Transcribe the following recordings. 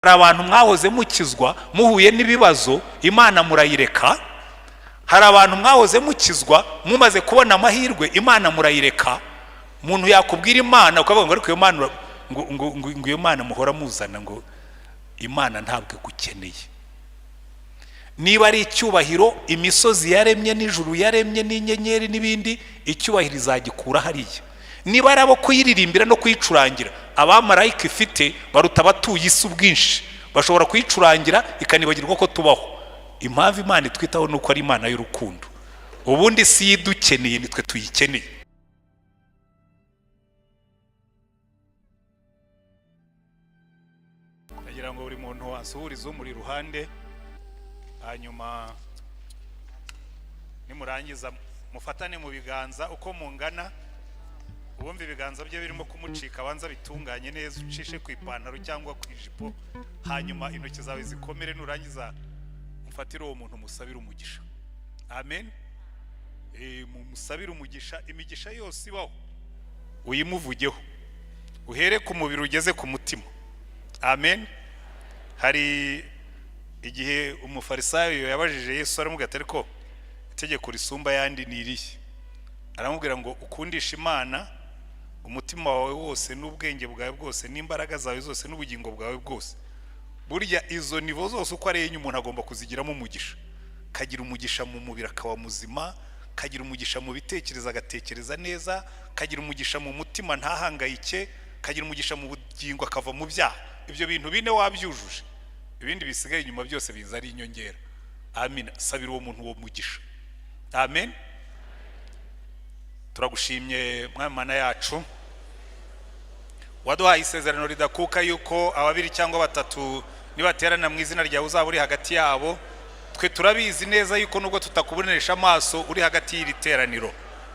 hari abantu mwahoze mukizwa muhuye n'ibibazo Imana murayireka. Hari abantu mwahoze mukizwa mumaze kubona amahirwe Imana murayireka. Umuntu yakubwira Imana ukavuga ngo ariko iyo Imana ngo iyo Imana muhora muzana ngo Imana ntabwo gukeneye. Niba ari icyubahiro imisozi yaremye n'ijuru yaremye n'inyenyeri n'ibindi, icyubahiro izagikura hariya. Niba ari abo kuyiririmbira no kuyicurangira, abamarayika ifite baruta abatuye isi ubwinshi, bashobora kuyicurangira ikanibagirwa ko tubaho. Impamvu Imana itwitaho nuko ari Imana y'urukundo. Ubundi si yidukeneye, nitwe tuyikeneye. Ndagira ngo buri muntu asuhurize umuri ruhande, hanyuma nimurangiza mufatane mu biganza uko mungana. Ubumva ibiganza bye birimo kumucika, abanza bitunganye neza, ucishe ku ipantaro cyangwa ku ijipo, hanyuma intoki zawe zikomere. Nurangiza mufatire uwo muntu musabire umugisha. Amen. Musabire umugisha, imigisha yose ibaho uyimuvugeho, uhere ku mubiri ugeze ku mutima. Amen. Hari igihe umufarisayo yabajije Yesu, aramubwira ati ariko itegeko risumba yandi ni irihe? Aramubwira ngo ukundisha Imana umutima wawe wose n'ubwenge bwawe bwose n'imbaraga zawe zose n'ubugingo bwawe bwose. Burya izo nivo zose uko ari enye umuntu agomba kuzigiramo umugisha. Kagira umugisha mu mubiri akaba muzima, kagira umugisha mu bitekerezo agatekereza neza, kagira umugisha mu mutima ntahangayike, kagira umugisha mu bugingo akava mu byaha. Ibyo bintu bine wabyujuje, ibindi bisigaye inyuma byose biza ari inyongera. Amen. Sabira uwo muntu uwo mugisha. Amen. Turagushimye Mwami Mana yacu, waduhaye isezerano ridakuka yuko ababiri cyangwa batatu nibaterana mu izina ryawe uzaba uri hagati yabo. Twe turabizi neza yuko nubwo tutakubonesha amaso uri hagati y'iri teraniro.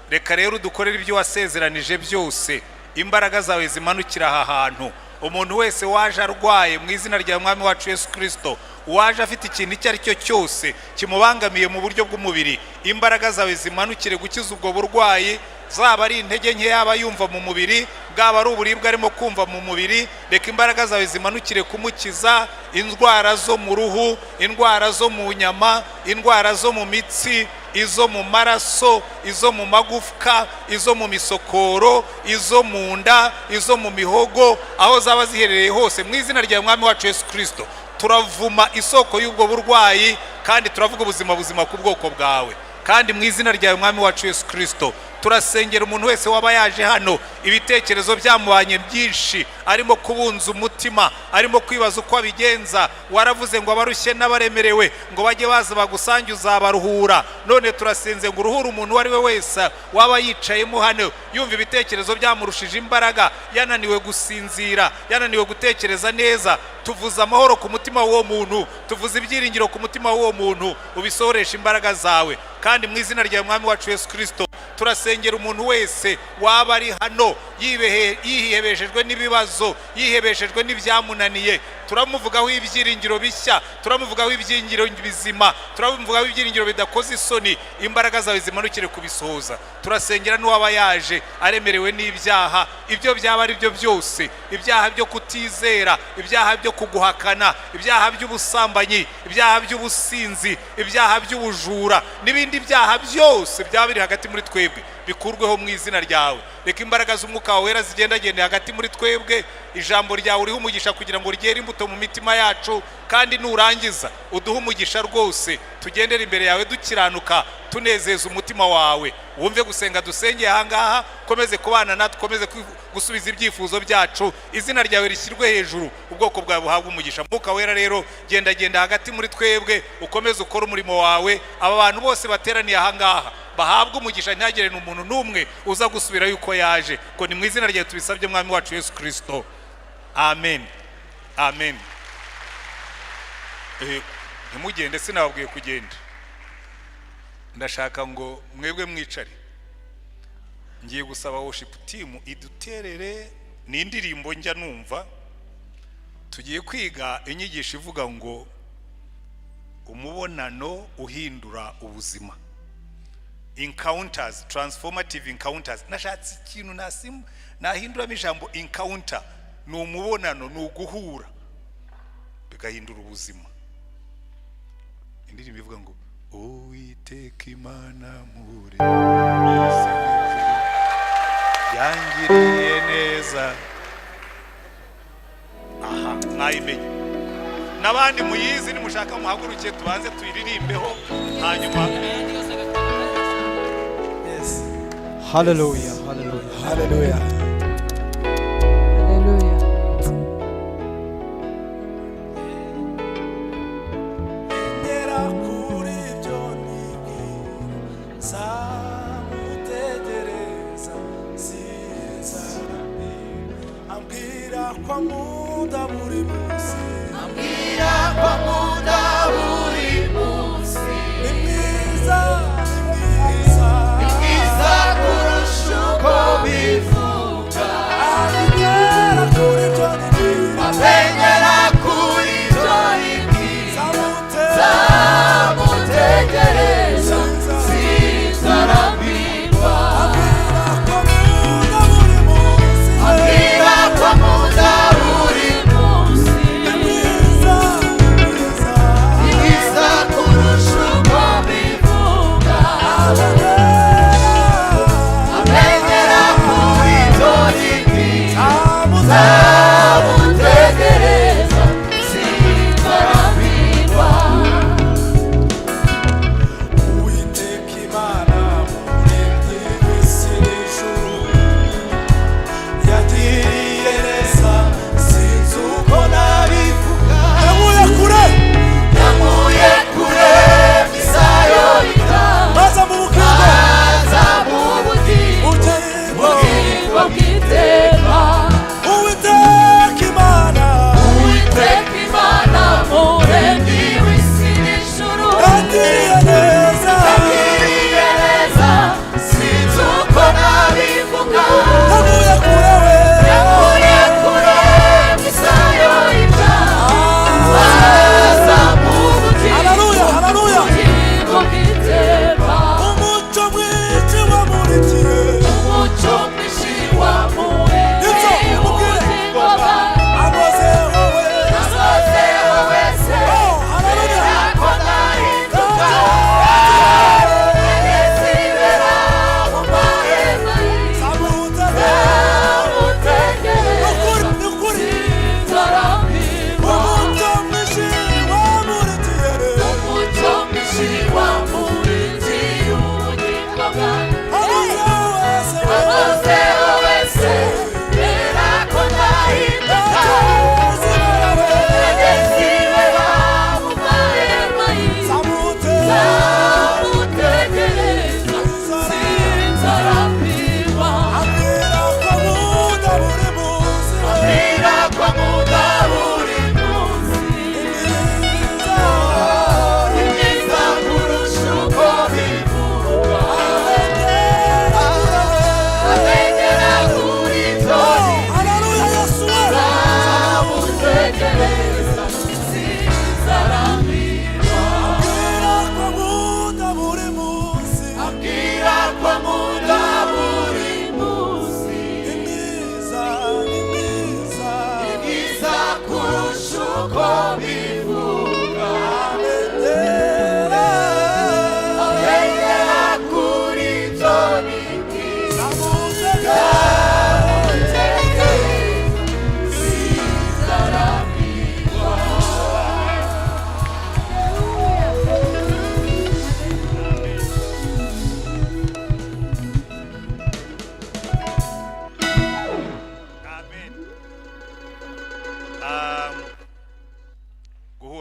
Reka rero dukorere ibyo wasezeranije byose, imbaraga zawe zimanukira aha hantu. Umuntu wese waje arwaye mu izina rya Mwami wacu Yesu Kristo, waje afite ikintu icyo ari cyo cyose kimubangamiye mu buryo bw'umubiri, imbaraga zawe zimanukire gukiza ubwo burwayi. Zaba ari intege nke yaba yumva mu mubiri, bwaba ari uburibwe arimo kumva mu mubiri, reka imbaraga zawe zimanukire kumukiza indwara zo mu ruhu, indwara zo mu nyama, indwara zo mu mitsi, izo mu maraso, izo mu magufwa, izo mu misokoro, izo mu nda, izo mu mihogo, aho zaba ziherereye hose mu izina rya Mwami wacu Yesu Kristo. Turavuma isoko y'ubwo burwayi kandi turavuga ubuzima ku bwoko bwawe. Kandi mu izina rya Mwami wacu Yesu Kristo turasengera umuntu wese waba yaje hano ibitekerezo byamubanye byinshi, arimo kubunza umutima, arimo kwibaza uko abigenza. Waravuze ngo abarushye n'abaremerewe ngo bajye baza bagusange uzabaruhura. None turasenze ngo uruhura umuntu wari we wese waba yicayemo hano yumva ibitekerezo byamurushije imbaraga, yananiwe gusinzira, yananiwe gutekereza neza. Tuvuza amahoro ku mutima w'uwo muntu, tuvuza ibyiringiro ku mutima w'uwo muntu, ubisohoresha imbaraga zawe. Kandi mu izina rya Mwami wacu Yesu Kristo turasengera umuntu wese waba ari hano yihebeshejwe n'ibibazo, yihebeshejwe n'ibyamunaniye. Turamuvugaho ibyiringiro bishya, turamuvugaho ibyiringiro bizima, turamuvugaho ibyiringiro bidakoze isoni. Imbaraga zawe zimanukire kubisohoza. Turasengera n'uwaba yaje aremerewe n'ibyaha, ibyo byaba ari byo byose, ibyaha byo kutizera, ibyaha byo kuguhakana, ibyaha by'ubusambanyi, ibyaha by'ubusinzi, ibyaha by'ubujura n'ibindi byaha byose byaba biri hagati muri twebwe, bikurweho mu izina ryawe. Reka imbaraga z'umwuka wawe wera zigendagende hagati muri twebwe. Ijambo ryawe uriho umugisha kugira ngo ryere imbuto mu mitima yacu, kandi nurangiza uduhe umugisha rwose, tugendere imbere yawe dukiranuka, tunezeza umutima wawe. Wumve gusenga dusengeye aha ngaha, komeze kubana natwe, komeze gusubiza ibyifuzo byacu. Izina ryawe rishyirwe hejuru, ubwoko bwawe buhabwe umugisha. Mwuka wera rero genda hagati muri twebwe, ukomeze ukora umurimo wawe. Aba bantu bose bateraniye aha ngaha bahabwe umugisha, ntihagire n'umuntu n'umwe uza gusubira yuko yaje. Ko ni mu izina ryawe tubisabye Mwami wacu Yesu Kristo. Amen. Amen. Ntimugende, sinababwiye kugenda. Ndashaka ngo mwebwe mwicare. Ngiye gusaba worship team iduterere n'indirimbo njya numva. Tugiye kwiga inyigisho ivuga ngo umubonano uhindura ubuzima. Encounters, transformative encounters. Nashatse ikintu nahinduramo ijambo encounter. Ni umubonano, ni uguhura. bugahindura ubuzima. Indirimbo ivuga ngo Uwiteka Imana mure yangiriye neza. Aha, mwayimenye. N'abandi muyizi nimushaka muhagurukiye tubanze tuyiririmbeho hanyuma. Yes. Hallelujah, hallelujah, hallelujah.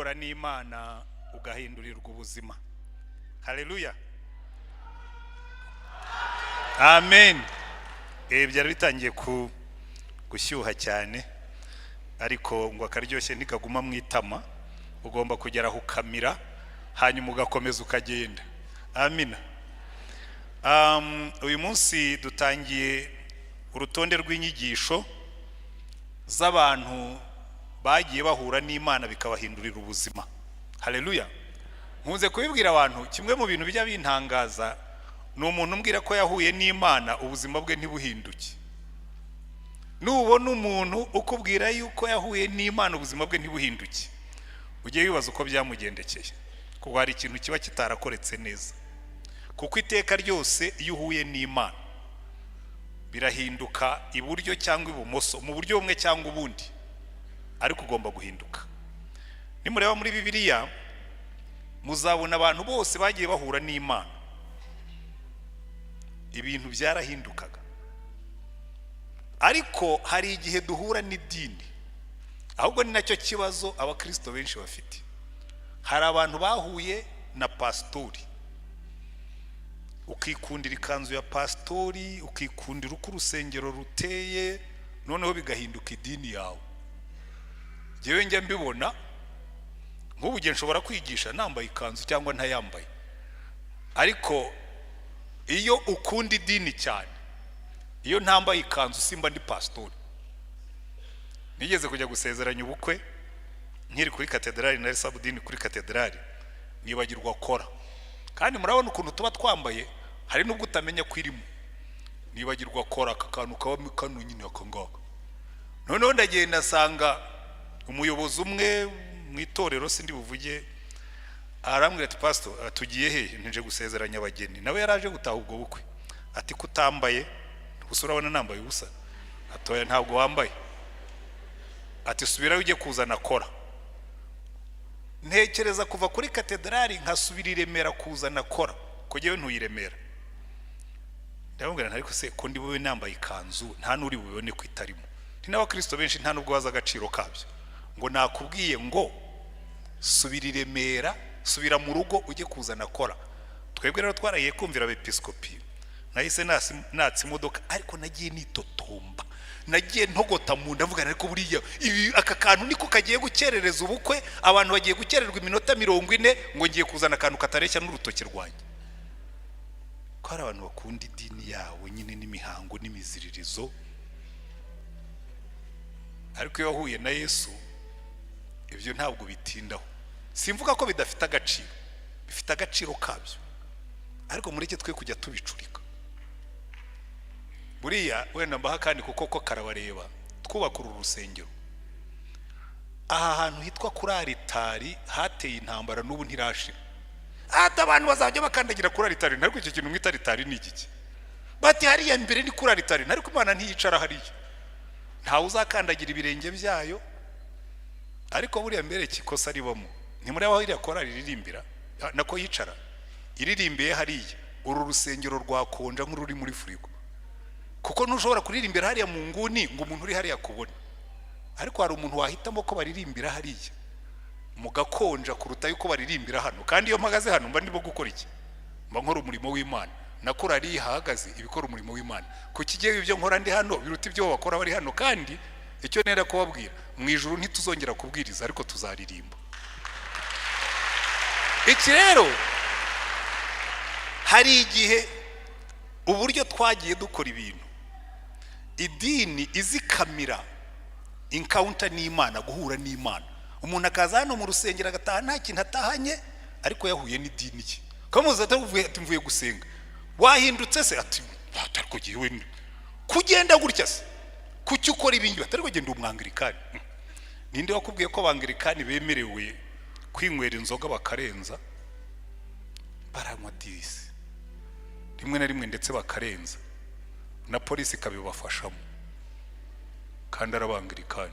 guhura n'Imana ugahindurirwa ubuzima. Haleluya. Amen. Byari bitangiye gushyuha cyane, ariko ngo akaryoshye ntikaguma mu itama, ugomba kugera aho ukamira hanyuma ugakomeza ukagenda. Amina. Uyu munsi dutangiye urutonde rw'inyigisho z'abantu bagiye bahura n'Imana bikabahindurira ubuzima. Haleluya. Nkunze kubibwira abantu, kimwe mu bintu bijya bintangaza ni umuntu umbwira ko yahuye n'Imana ubuzima bwe ntibuhinduke. Nubona umuntu ukubwira yuko yahuye n'Imana ubuzima bwe ntibuhinduke, ujye wibaza uko byamugendekeye, kuko hari ikintu kiba kitarakoretse neza. Kuko iteka ryose iyo uhuye n'Imana birahinduka iburyo cyangwa ibumoso, mu buryo bumwe cyangwa ubundi, ariko ugomba guhinduka. Nimureba muri Bibiliya muzabona abantu bose bagiye bahura n'Imana ibintu byarahindukaga. Ariko hari igihe duhura n'idini, ahubwo ni nacyo kibazo abakristo benshi bafite. Hari abantu bahuye na pastori, ukikundira ikanzu ya pastori, ukikundira uko urusengero ruteye, noneho bigahinduka idini yawe. Jewe njya mbibona, nk'ubu gihe nshobora kwigisha nambaye ikanzu cyangwa ntayambaye, ariko iyo ukunda idini cyane, iyo ntambaye ikanzu simba ndi pastori. Nigeze kujya gusezeranya ubukwe nkiri kuri katedrali, nari sabudini kuri katedrali, nibagirwa kora. Kandi murabona ukuntu tuba twambaye, hari nubwo utamenya kwirimo, nibagirwa kora aka kantu kaba kano nyine akangaka. Noneho ndagenda sanga umuyobozi umwe mu itorero, sindi buvuge, arambwira ati pastor tugiye hehe? Nje gusezeranya abageni. Nawe yaraje gutaha ubwo bukwe, ati kutambaye gusa urabona nambaye ubusa. Atoya ntabwo wambaye, ati subira ujye kuzana kora. Ntekereza kuva kuri katedrali nkasubira i Remera kuzana kora, ko jewe ntuyiremera. Ndababwira ariko se ko ndi bube nambaye ikanzu nta nuri bubone ko itarimo. Ni n'abakristo benshi nta nubwo baza agaciro kabyo, ngo nakubwiye ngo subira i Remera, subira mu rugo ujye kuzana kora. Twebwe rero twaragiye kumvira abepiskopi, nahise natsi imodoka, ariko nagiye nitotomba, nagiye ntogota mu ndavuga ariko buriya ibi aka kantu niko kagiye gukerereza ubukwe, abantu bagiye gukererwa iminota 40 ngo ngiye kuzana akantu katareshya n'urutoki rwanjye. Ko hari abantu bakunda idini yawe nyine n'imihango n'imiziririzo, ariko iyo wahuye na Yesu ibyo ntabwo bitindaho. Simvuga ko bidafite agaciro, bifite agaciro kabyo, ariko mureke twe kujya tubicurika. Buriya wenda mbaha kandi kuko ko karabareba, twubaka uru rusengero. Aha hantu hitwa kuri aritari hateye intambara n'ubu ntirashira. Ata abantu bazajya bakandagira kuri aritari, ariko icyo kintu mwita aritari ni igiki? Bati hariya mbere ni kuri aritari, ariko Imana ntiyicara hariya, ntawe uzakandagira ibirenge byayo. Ariko buriya mbere kikosa ribamo, ntimuri aho iriya korari iririmbira nako yicara iririmbiye hariya, uru rusengero rwakonja nk'ururi muri furigo. Kuko ntushobora kuririmbira hariya mu nguni ngo umuntu uri hariya kubona, ariko hari umuntu wahitamo ko baririmbira hariya mugakonja kuruta yuko baririmbira hano. Kandi iyo mpagaze hano mba ndimo gukora iki? Mba nkora umurimo w'Imana. Nakora ari ihagaze ibikora umurimo w'Imana. Kukigiye ibyo nkora ndi hano biruta ibyo bakora bari hano. Kandi icyo nera kubabwira, mu ijuru ntituzongera kubwiriza, ariko tuzaririmba. Iki rero hari igihe uburyo twagiye dukora ibintu, idini izikamira encounter n'Imana, guhura n'Imana. Umuntu akaza hano mu rusengero agataha nta kintu atahanye, ariko yahuye n'idini ye. Kamuza atavuye ati mvuye gusenga, wahindutse se? Ati atariko giwe kugenda gutya se, kuki ukora ibingi? Atariko genda umwangirikani. Ninde wakubwiye ko abangirikani bemerewe kwinywera inzoga bakarenza? Baranywa disi rimwe na rimwe ndetse bakarenza, na polisi kabibafashamo, kandi arabangirikani.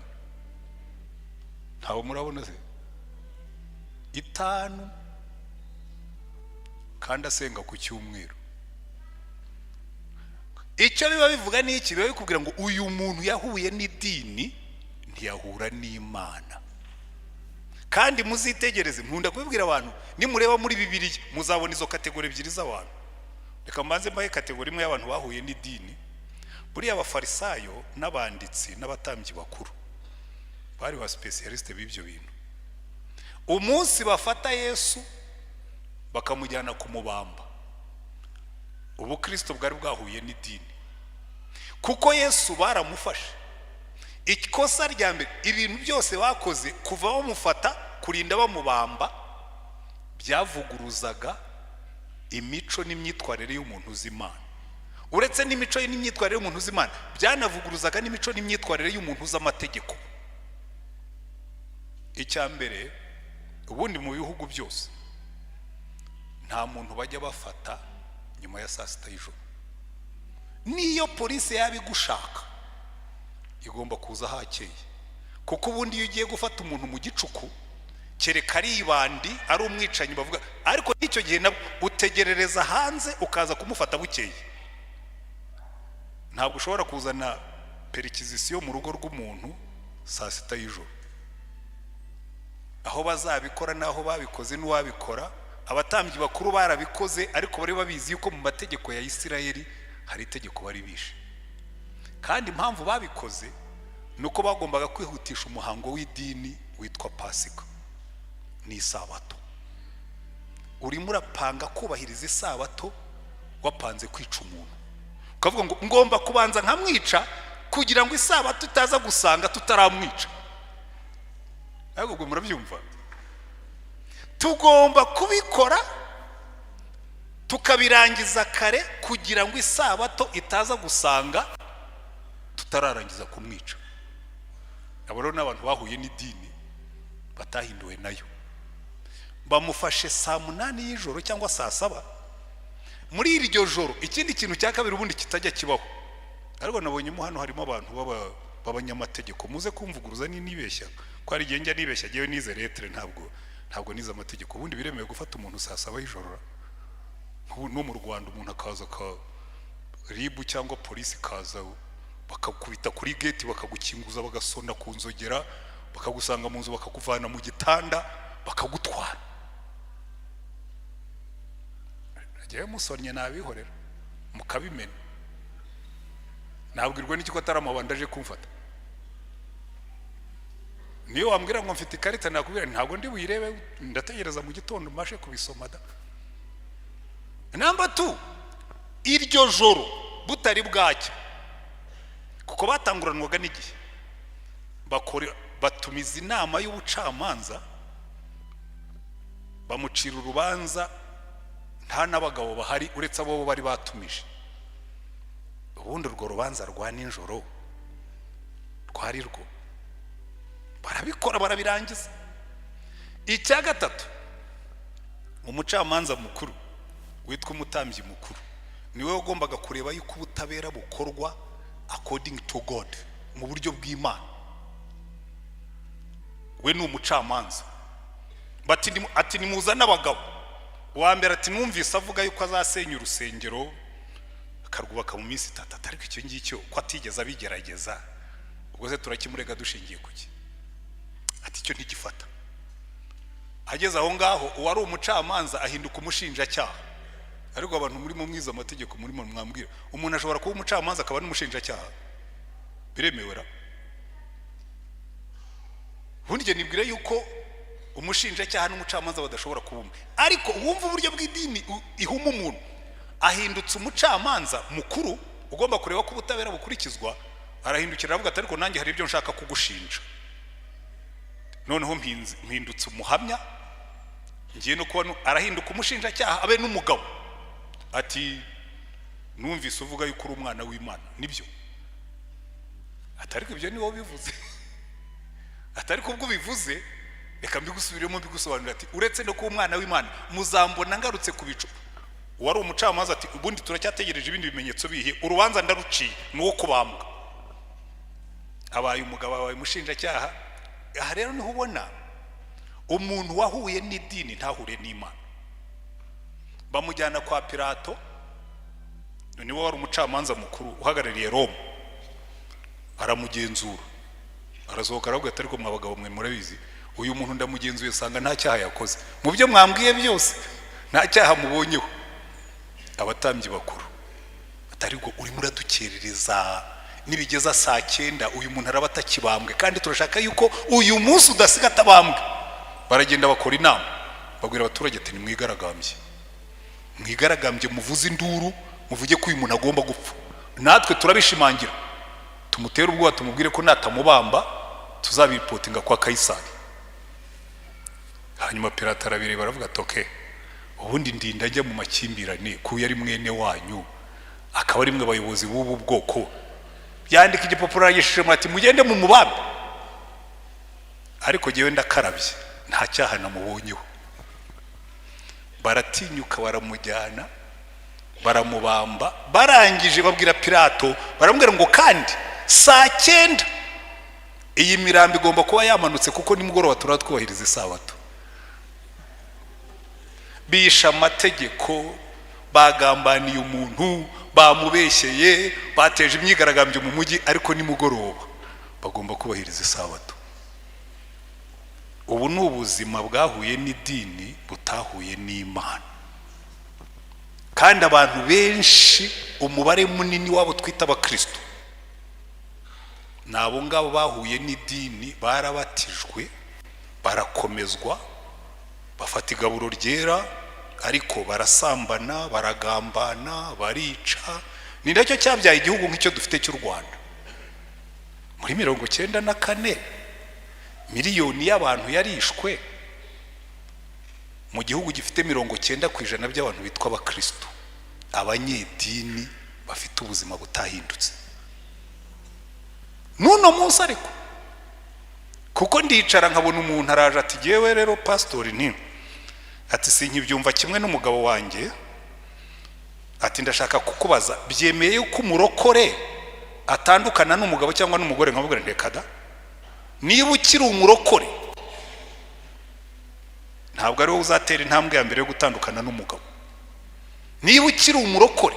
Ntawe murabona se 5 kandi asenga ku cyumweru. Icyo biba bivuga ni iki? Biba bikubwira ngo uyu muntu yahuye n'idini, ntiyahura n'Imana. Kandi muzitegereze, nkunda kubibwira abantu, nimureba muri Bibiliya muzabona izo kategori ebyiri z'abantu. Reka mbanze mbaye kategori imwe y'abantu bahuye n'idini. Buriya abafarisayo n'abanditsi n'abatambyi bakuru bari ba specialiste b'ibyo bintu. Umunsi bafata Yesu bakamujyana kumubamba, ubu Kristo bwari bwahuye n'idini. Kuko Yesu baramufashe, ikosa rya mbere, ibintu byose bakoze kuva bamufata kurinda bamubamba byavuguruzaga imico n'imyitwarire y'umuntu uz'Imana. Uretse n'imico n'imyitwarire y'umuntu uz'Imana, byanavuguruzaga n'imico n'imyitwarire y'umuntu uz'amategeko. Icya mbere ubundi mu bihugu byose nta muntu bajya bafata nyuma ya saa sita y'ijoro. Niyo polisi yabigushaka igomba kuza hakeye, kuko ubundi iyo ugiye gufata umuntu mu gicuku kereka ari ibandi ari umwicanyi bavuga, ariko n'icyo gihe utegerereza hanze ukaza kumufata bukeye. Ntabwo ushobora kuzana perikizisiyo mu rugo rw'umuntu saa sita y'ijoro. Aho bazabikora n'aho babikoze n'uwabikora, abatambyi bakuru barabikoze, ariko bari babizi yuko mu mategeko ya Isirayeli hari itegeko bari bishe. Kandi impamvu babikoze nuko bagombaga kwihutisha umuhango w'idini witwa Pasika n'isabato. Urimo urapanga kubahiriza isabato wapanze kwica umuntu, ukavuga ngo ngomba kubanza nkamwica kugira ngo isabato itaza gusanga tutaramwica. Ahubwo murabyumva, tugomba kubikora tukabirangiza kare kugira ngo isabato itaza gusanga tutararangiza kumwica. Abo rero n'abantu bahuye n'idini batahinduwe nayo, bamufashe saa 8 y'ijoro cyangwa saa 7. Muri iryo joro ikindi kintu cya kabiri ubundi kitajya kibaho, ariko nabonyemo hano harimo abantu b'abanyamategeko, muze kumvuguruza nibeshya ko ari genjya nibeshya giye nize lettre, ntabwo nize amategeko. Ubundi biremewe gufata umuntu saa 7 y'ijoro no mu Rwanda, umuntu akaza ka ribu cyangwa polisi kaza bakakubita kuri gate bakagukinguza bagasonda ku nzogera bakagusanga mu nzu bakakuvana mu gitanda bakagutwara. Nagiye musonnye nabihorera mukabimena, nabwirwa n'iki ko atari amabanda aje kumfata. Niyo wambwira ngo mfite ikarita nakubwira ntabwo ndi buyirebe, ndategereza mu gitondo mashe kubisoma da. Number 2, iryo joro butari bwacya, kuko batanguranwaga n'igihe, batumiza inama y'ubucamanza bamucira urubanza nta n'abagabo bahari uretse abo bari batumije. Ubundi urwo rubanza rwa nijoro rwari rwo barabikora barabirangiza. Icya gatatu, umucamanza mukuru witwa umutambyi mukuru niwe ugombaga kureba yuko ubutabera bukorwa according to God, mu buryo bw'Imana. We ni umucamanza. Ati nimuzana abagabo. Uwa mbere ati numvise avuga yuko azasenya urusengero akarwubaka mu minsi 3, ariko icyo ngicyo ko atigeze abigerageza, ubwo se turakimurega dushingiye kuki? Ati icyo ntigifata. Ageze aho ngaho uwari umucamanza ahinduka umushinjacyaha. Ariko abantu muri mu mwiza amategeko muri mu mwambwira umuntu ashobora kuba umucamanza akaba n'umushinjacyaha, biremewe ra? Ubundi nibwira yuko umushinjacyaha n'umucamanza badashobora kuba umwe, ariko wumva uburyo bw'idini ihuma umuntu ahindutse umucamanza mukuru ugomba kureba ko ubutabera bukurikizwa. Arahindukira avuga ati ariko nanjye hari ibyo nshaka kugushinja, noneho mpindutse umuhamya ngiye no kuba. Arahinduka umushinjacyaha abe n'umugabo ati numvise uvuga yuko uri umwana w'Imana, nibyo? Atariko ibyo ni wowe bivuze. Atariko ubwo bivuze reka mbigusubiremo mbigusobanurira ati uretse no kuba umwana w'Imana muzambona ngarutse ku bicu. Wari umucamanza ati ubundi turacyategereje ibindi bimenyetso bihe, urubanza ndaruciye nuwo kubambwa. Abaye umugabo wawe umushinjacyaha. Aha rero niho ubona umuntu wahuye n'idini ntahure n'Imana. Bamujyana kwa Pilato, niwe wari umucamanza mukuru uhagarariye Roma. Aramugenzura, arasohoka aravuga ati ariko mwabagabo mwe murabizi uyu muntu ndamugenzuye sanga nta cyaha yakoze, mu byo mwambwiye byose nta cyaha mubonyeho. Abatambyi bakuru atariko uri muradukerereza nibigeza saa 9 uyu muntu araba atakibambwe kandi turashaka yuko uyu munsi udasiga atabambwe. Baragenda bakora inama babwira abaturage ati mwigaragambye muvuze induru muvuge ko uyu muntu agomba gupfa, natwe turabishimangira tumutera ubwoba tumubwire ko natamubamba tuzabipotinga kwa Kaisari. Hanyuma Pilato arabireba baravuga ati okay, ubundi ndinda ajya mu makimbirane ku yari mwene wanyu akaba ari mwe abayobozi b'ubu bwoko, yandika igipapuro yagishije ati mugende mu mubambe, ariko jewe ndakarabye nta cyaha namubonyeho. Baratinyuka baramujyana baramubamba, barangije babwira Pilato, baramubwira ngo kandi saa 9 iyi mirambo igomba kuba yamanutse kuko nimugoroba turatwubahiriza isabato. Bisha amategeko, bagambaniye umuntu, bamubeshyeye, bateje imyigaragambyo mu mujyi, ariko nimugoroba bagomba kubahiriza isabato. Ubu ni ubuzima bwahuye n'idini butahuye n'Imana. Kandi abantu benshi, umubare munini wabo twita abakristo, nabo ngabo bahuye n'idini, barabatijwe, barakomezwa, bafata igaburo ryera, ariko barasambana, baragambana, barica. Ni nacyo cyabyaye igihugu nk'icyo dufite cy'u Rwanda. Muri 94 miliyoni y'abantu yarishwe mu gihugu gifite 90% by'abantu bitwa abakristo, abanyedini bafite ubuzima butahindutse. Nuno munsi ariko kuko ndicara nkabona umuntu araje ati jewe rero pastori ni ati sinkibyumva kimwe n'umugabo wanjye, ati ndashaka kukubaza byemeye uko umurokore atandukana n'umugabo cyangwa n'umugore? Nkabubwira ndekada, niba ukiri umurokore ntabwo ari wowe uzatera intambwe ya mbere yo gutandukana n'umugabo. Niba ukiri umurokore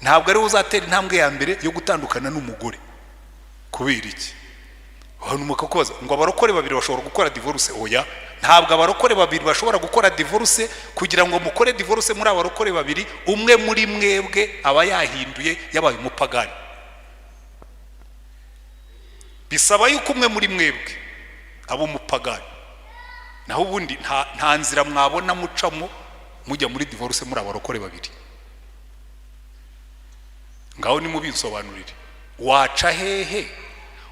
ntabwo ari wowe uzatera intambwe ya mbere yo gutandukana n'umugore. Kubera iki? Abantu mukakubaza ngo abarokore babiri bashobora gukora divorce. Oya, ntabwo abarokore babiri bashobora gukora divorce. Kugira ngo mukore divorce muri abarokore babiri, umwe muri mwebwe aba yahinduye, yabaye umupagani. Bisaba yuko umwe muri mwebwe aba umupagani, naho ubundi nta nzira mwabona mucamo mujya muri divorce muri abarokore babiri. Ngaho nimubisobanurire, waca hehe?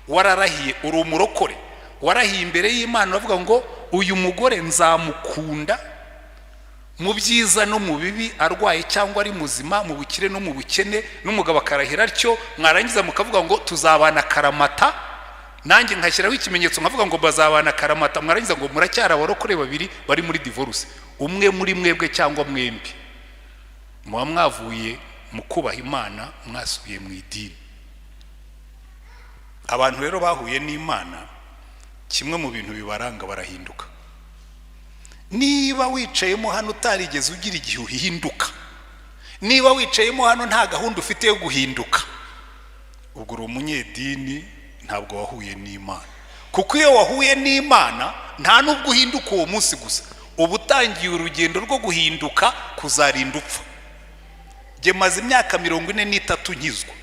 Wararahiye, uri umurokore, warahiye imbere y'Imana bavuga ngo uyu mugore nzamukunda mu byiza no mu bibi, arwaye cyangwa ari muzima, mu bukire no mu bukene, n'umugabo akarahira atyo, mwarangiza mukavuga ngo tuzabana karamata, nanjye nkashyiraho ikimenyetso nkavuga ngo bazabana karamata, mwarangiza ngo muracyara abarokore babiri bari muri divorce. Umwe muri mwebwe cyangwa mwembi muba mwavuye mu kubaha Imana, mwasubiye mu idini. Abantu rero bahuye n'Imana, kimwe mu bintu bibaranga barahinduka. Niba wicayemo hano utarigeze ugira igihe uhinduka, niba wicayemo hano nta gahunda ufite yo guhinduka, ubwo uri umunyedini, ntabwo wahuye n'Imana. Kuko iyo wahuye n'Imana nta nubwo uhinduka uwo munsi gusa, uba utangiye urugendo rwo guhinduka kuzarinda upfa. Jye maze imyaka 43 nkizwa,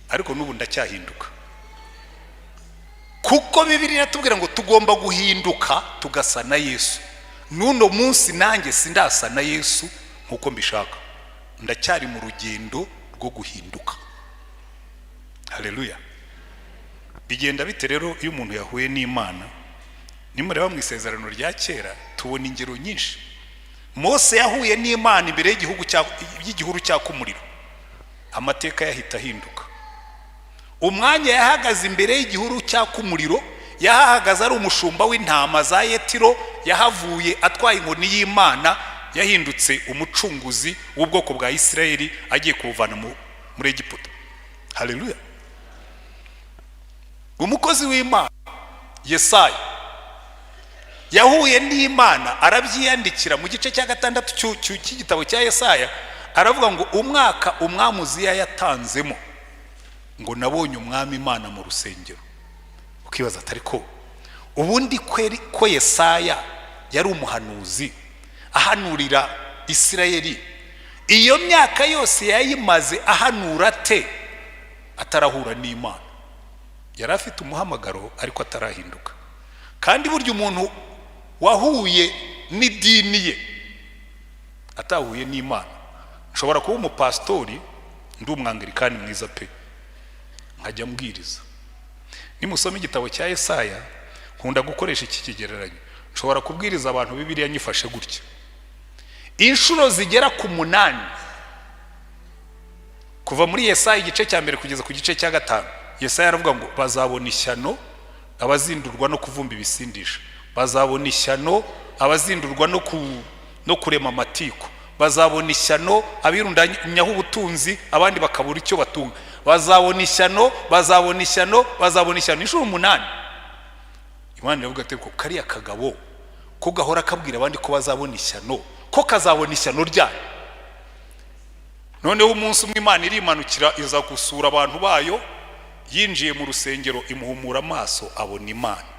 ariko n'ubu ndacyahinduka. Kuko Bibiliya iratubwira ngo tugomba guhinduka tugasa na Yesu. Nuno munsi nanjye sindasa na Yesu nkuko mbishaka, ndacyari mu rugendo rwo guhinduka. Haleluya. Bigenda bite rero iyo umuntu yahuye n'Imana? Nimureba mu isezerano rya kera tubona ingero nyinshi. Mose yahuye n'Imana imbere y'igihuru cyaka umuriro, amateka yahita ahinduka. Umwanya yahagaze imbere y'igihuru cyaka umuriro, yahagaze ari umushumba w'intama za Yetiro, yahavuye atwaye inkoni y'Imana, yahindutse umucunguzi w'ubwoko bwa Isirayeli, agiye kubuvana muri Egiputa. Haleluya. Umukozi w'Imana Yesaya yahuye n'Imana, arabyiyandikira mu gice cya 6 cy'igitabo cya Yesaya, aravuga ngo umwaka umwami Uziya yatanzemo, ngo nabonye umwami Imana mu rusengero. Ukibaza atari ko ubundi ko Yesaya yari umuhanuzi ahanurira Isirayeli, iyo myaka yose yayimaze ahanura te atarahura n'Imana? Yari afite umuhamagaro ariko atarahinduka. Kandi burya umuntu wahuye n'idini ye atahuye n'Imana, nshobora kuba umupastori ndi umwangirikani mwiza pe, nkajya mbwiriza. Nimusoma igitabo cya Yesaya, nkunda gukoresha iki kigereranyo, nshobora kubwiriza abantu Bibiliya nyifashe gutya inshuro zigera ku 8, kuva muri Yesaya igice cya mbere kugeza ku gice cya 5. Yesaya aravuga ngo bazabona ishyano abazindurwa no kuvumba ibisindisha, bazabona ishyano abazindurwa no kurema amatiko, bazabona ishyano abirundanyaho ubutunzi abandi bakabura icyo batunga, bazabona ishyano bazabona ishyano bazabona ishyano inshuro 8. Imana iravuga ati ko kariya kagabo ko gahora kabwira abandi ko bazabona ishyano ko kazabona ishyano ryayo. Noneho umunsi umwe Imana irimanukira iza gusura abantu bayo, yinjiye mu rusengero imuhumura amaso abona Imana.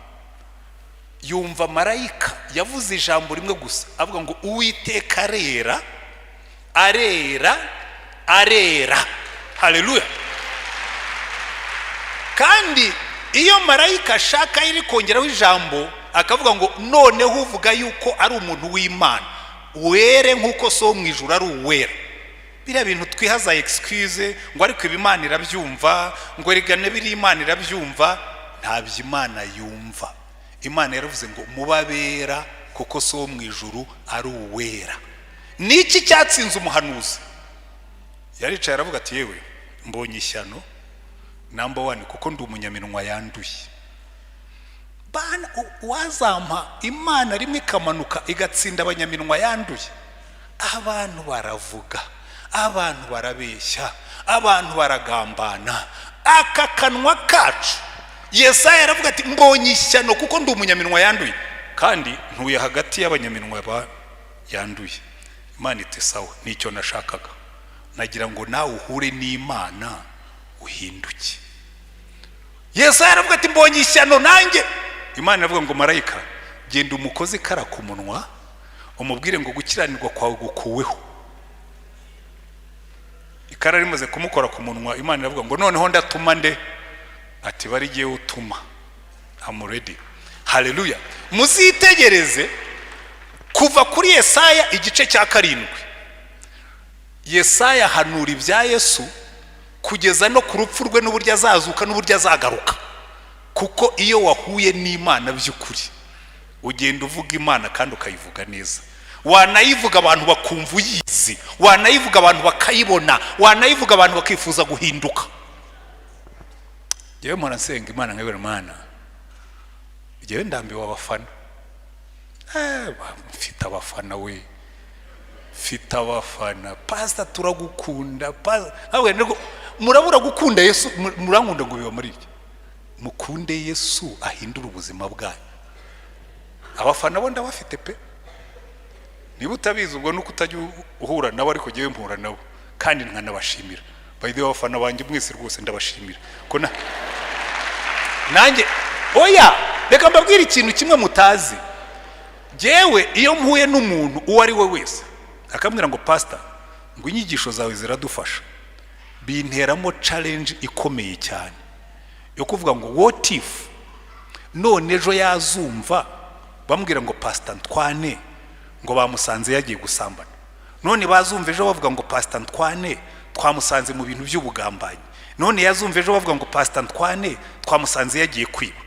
Yumva marayika yavuze ijambo rimwe gusa avuga ngo Uwiteka arera arera arera. Haleluya. Kandi iyo marayika ashaka iri kongeraho ijambo akavuga ngo noneho uvuga yuko ari umuntu w'Imana were nkuko so mu ijuru ari uwera, biriya bintu twihaza excuse ngo ariko Imana irabyumva, ngo rigane biri Imana irabyumva. Ntabyo Imana yumva. Imana yaravuze ngo mubabera kuko so mu ijuru ari uwera. Niki cyatsinze umuhanuzi? Yaricaye aravuga ati yewe mbonye ishyano number 1 kuko ndi umunyaminwa yanduye. Bana wazampa Imana rimwe ikamanuka igatsinda abanyaminwa yanduye. Abantu baravuga, abantu barabeshya, abantu baragambana. Aka kanwa kacu Yesaya aravuga ati mbonye ishyano kuko ndi umunyaminwa yanduye, kandi ntuye hagati y'abanyaminwa yanduye. Imana iti sawa, nicyo nashakaga, nagira ngo nawe uhure n'Imana uhinduke. Yesaya aravuga ati mbonye ishyano nanjye. Imana iravuga ngo marayika genda umukozi kara ku munwa umubwire ngo gukiranirwa kwawe gukuweho. Ikara rimaze kumukora ku munwa, Imana iravuga ngo noneho ndatuma nde? Ati barigiye utuma. I'm ready. Haleluya. Muzitegereze kuva kuri Yesaya igice cya 7. Yesaya hanura ibya Yesu kugeza no ku rupfu rwe n'uburyo azazuka n'uburyo azagaruka. Kuko iyo wahuye n'Imana by'ukuri ugenda uvuga Imana kandi ukayivuga neza. Wanayivuga abantu bakumva uyizi, wanayivuga abantu bakayibona, wanayivuga abantu bakifuza guhinduka. Yewe mpora nsenga Imana nkabera Imana, yewe ndambiwe abafana. Mfite abafana we, mfite abafana. Pastor turagukunda, murabura gukunda Yesu, murankunda ngo biba muri iki. Mukunde Yesu ahindura ubuzima bwanyu. Abafana bo ndabafite pe. Niba utabizi ubwo nuko utajya uhura nabo, ariko jewe mpura nabo kandi nkanabashimira. By the way abafana banjye mwese rwose ndabashimira ko nanjye oya reka mbabwire ikintu kimwe mutazi. Jewe iyo mpuye n'umuntu uwo ari we wese akambwira ngo pastor ngo inyigisho zawe ziradufasha, binteramo challenge ikomeye cyane yo kuvuga ngo what if none ejo yazumva bambwira ngo pastor Ntwane ngo bamusanze yagiye gusambana, none bazumva ejo bavuga ngo pastor Ntwane twamusanze mu bintu by'ubugambanyi, none yazumva ejo bavuga ngo pastor Ntwane twamusanze yagiye kwiba.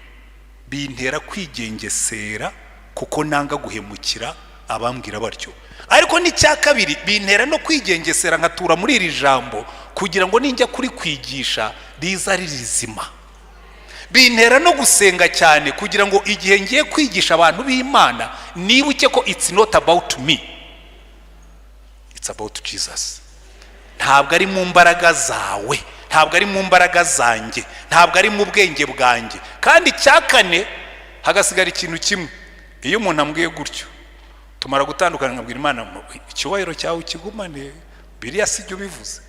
Bintera kwigengesera kuko nanga guhemukira abambwira batyo. Ariko ni cya kabiri bintera no kwigengesera nkatura muri iri jambo kugira ngo ninjya kuri kwigisha riza rizima. Bintera no gusenga cyane kugira ngo igihe ngiye kwigisha abantu b'Imana nibuke ko it's not about me, it's about Jesus. Ntabwo ari mu mbaraga zawe, ntabwo ari mu mbaraga zanjye, ntabwo ari mu bwenge bwanjye. Kandi cyakane hagasigara ikintu kimwe, iyo umuntu ambwiye gutyo tumara gutandukana nkabwira Imana icyubahiro cyawe kigumane. Biriya sijyo bivuze,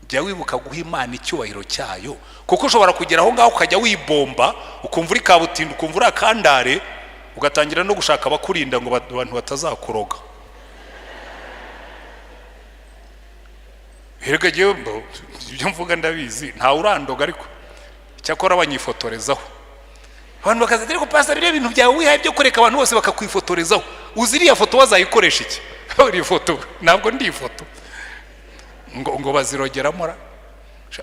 jya wibuka guha Imana icyubahiro cyayo, kuko ushobora kugera aho ngaho ukajya wibomba ukumva uri kabutinda, ukumva uri akandare, ugatangira no gushaka abakurinda ngo abantu batazakuroga. Herega jewe ibyo mvuga ndabizi, nta urandoga, ariko cyakora abanyifotorezaho. Abantu bakaza ariko pastor bire ibintu byawe wihaye byo kureka abantu bose bakakwifotorezaho. Uziriya foto wazayikoresha iki? Uri foto ntabwo ndi foto ngo bazirogeramo ra.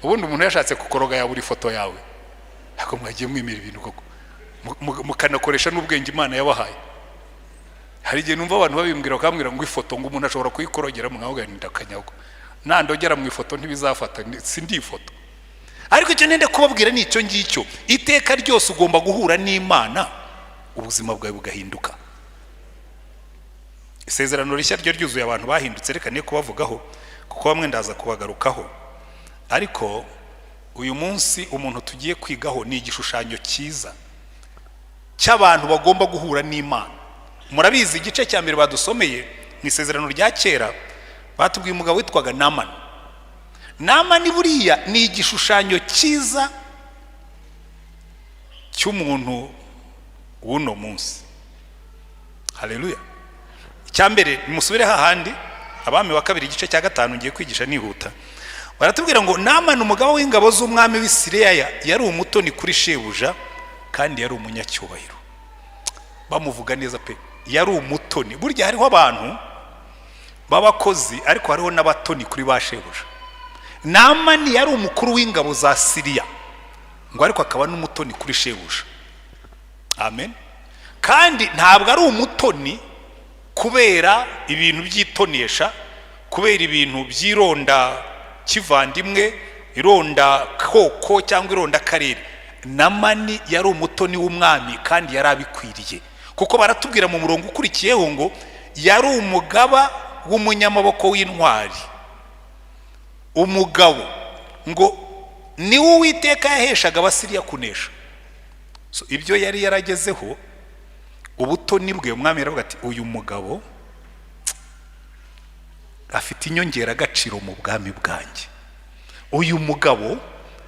Ubundi umuntu yashatse kukoroga ya buri foto yawe, ako mwagiye mwimira ibintu koko mukanakoresha n'ubwenge Imana yabahaye. Hari igihe numva abantu babimbwira bakambwira ngo ifoto ngo umuntu ashobora kuyikorogera mwavuga ni ndakanyago, nandogera mu ifoto ntibizafata, sindi ifoto. Ariko icyo nende kubabwira ni icyo ngicyo, iteka ryose ugomba guhura n'Imana ubuzima bwawe bugahinduka. Isezerano rishya ryo ryuzuye abantu bahindutse, reka niyo kubavugaho kuko bamwe ndaza kubagarukaho. Ariko uyu munsi umuntu tugiye kwigaho ni igishushanyo cyiza cy'abantu bagomba guhura n'Imana. Murabizi igice cya mbere badusomeye mu isezerano rya kera batubwiye umugabo witwaga Namani. Namani buriya ni igishushanyo cyiza cy'umuntu w'uno munsi. Haleluya. Icyambere nimusubire hahandi Abami wa kabiri igice cya 5 ngiye kwigisha nihuta. Baratubwira ngo Namani umugabo w'ingabo z'umwami w'Isirayeli yari umutoni kuri shebuja kandi yari umunyacyubahiro. Bamuvuga neza pe, yari umutoni. Burya hariho abantu b'abakozi ariko hariho n'abatoni kuri ba shebuja. Namani yari umukuru w'ingabo za Siriya ngo ariko akaba n'umutoni kuri shebuja. Amen. Kandi ntabwo ari umutoni kubera ibintu byitonesha, kubera ibintu byironda kivandimwe, ironda koko cyangwa ironda karere. Namani yari umutoni w'umwami kandi yari abikwiriye, kuko baratubwira mu murongo ukurikiyeho ngo yari umugaba w'umunyamaboko w'intwari. Umugabo ngo ni Uwiteka yaheshaga Abasiriya kunesha. So ibyo yari yaragezeho ubutoni bwe, umwami yaravuga ati uyu mugabo afite inyongera agaciro mu bwami bwanjye. Uyu mugabo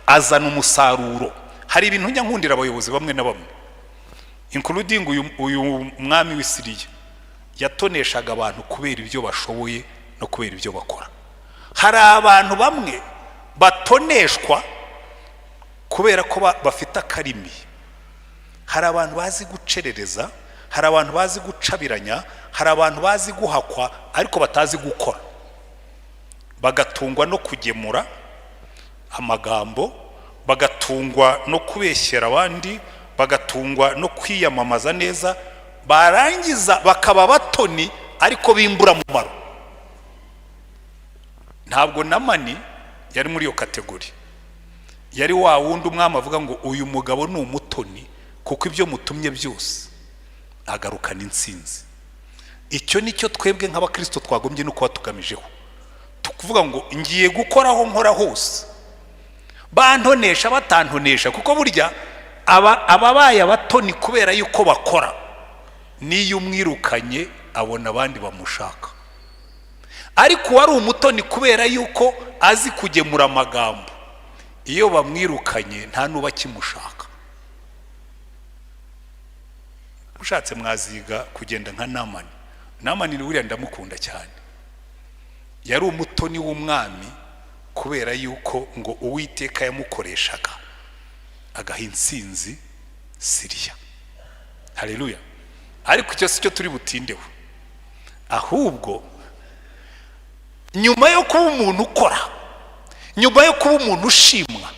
azana umusaruro. Hari ibintu njya nkundira abayobozi bamwe na bamwe, including uyu mwami w'Isiriya yatoneshaga abantu kubera ibyo bashoboye no kubera ibyo bakora. Hari abantu bamwe batoneshwa kubera ko bafite akarimi. Hari abantu bazi gucerereza, hari abantu bazi gucabiranya, hari abantu bazi guhakwa ariko batazi gukora. Bagatungwa no kugemura amagambo, bagatungwa no kubeshyera abandi, bagatungwa no kwiyamamaza neza, barangiza bakaba batoni ariko bimbura mumaro. Ntabwo Namani yari muri iyo kategori. Yari wa wundi umwami avuga ngo uyu mugabo ni umutoni kuko ibyo mutumye byose agarukana intsinzi. Icyo nicyo twebwe nk'abakristo twagombye no kuba tugamijeho. Tukuvuga ngo ngiye gukoraho nkora hose, bantonesha batantonesha, kuko burya ababaye abatoni kubera yuko bakora, niyo umwirukanye abona abandi bamushaka. Ariko wari umutoni kubera yuko azi kugemura amagambo, iyo bamwirukanye nta nuba kimushaka. Ushatse mwaziga kugenda nka Namani. Namani buriya ndamukunda cyane. Yari umutoni w'umwami kubera yuko ngo Uwiteka yamukoreshaga agaha intsinzi Siriya. Haleluya. Ariko icyo si cyo turi butindeho, ahubwo nyuma yo kuba umuntu ukora, nyuma yo kuba umuntu ushimwa,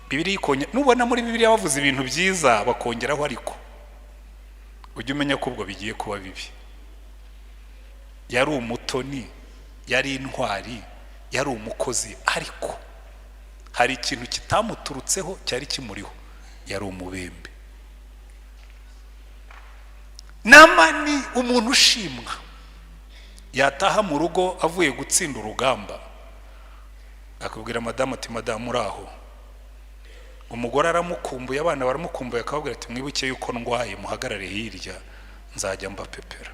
Bibiliya ikongera, nubona muri Bibiliya bavuze ibintu byiza bakongeraho ariko ujye umenya ko ubwo bigiye kuba bibi. Yari umutoni, yari intwari, yari umukozi, ariko hari ikintu kitamuturutseho cyari kimuriho, yari umubembe. Namani umuntu ushimwa yataha mu rugo avuye gutsinda urugamba, akabwira madamu ati madamu uraho. Umugore aramukumbuye, abana baramukumbuye, akabwira ati mwibuke yuko ndwaye, muhagarare hirya nzajya mbapepera.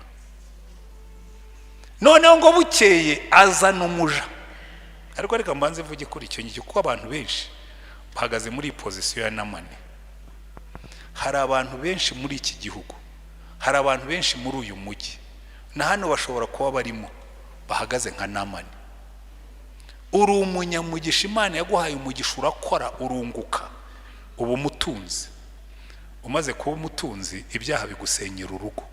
Noneho ngo bukeye azana umuja. Ariko reka mbanze mvuge kuri icyo ngicyo, kuko abantu benshi bahagaze muri position ya Namani. Hari abantu benshi muri iki gihugu, hari abantu benshi muri uyu mujyi na hano bashobora kuba barimo bahagaze nka Namani. Uri umunyamugisha, Imana yaguhaye umugisha, urakora urunguka, ubu mutunzi. Umaze kuba umutunzi, ibyaha bigusenyera urugo.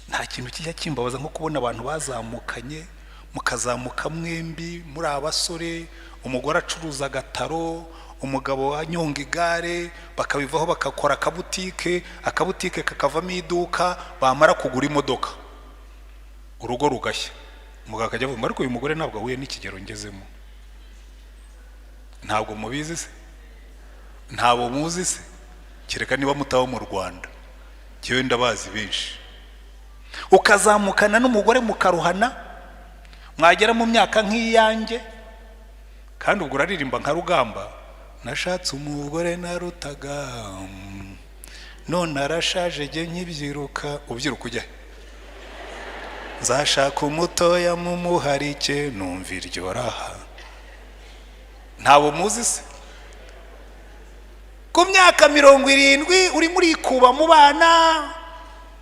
Nta kintu kijya kimbabaza nko kubona abantu bazamukanye, mukazamuka mwembi muri abasore, umugore acuruza agataro, umugabo anyonga igare, bakabivaho bakakora akabutike kakavamo iduka, bamara kugura imodoka, urugo rugashya. Umugabo akajya avuga ariko uyu mugore ntabwo ahuye n'ikigero ngezemo. Ntabwo mubizi se? Ntabwo muzi se? kereka niba mutaho mu Rwanda, cyewe ndabazi benshi. Ukazamukana n'umugore mukaruhana, mwagera mu myaka nk'iyanjye, kandi ubwo uraririmba nka Rugamba, nashatse umugore narutaga none arashaje jye nkibyiruka. Ubyiruka ujya nzashaka umutoya mumuharike numva iryo raha. Ntabo muzi se? Ku myaka 70 uri muri kuba mu bana,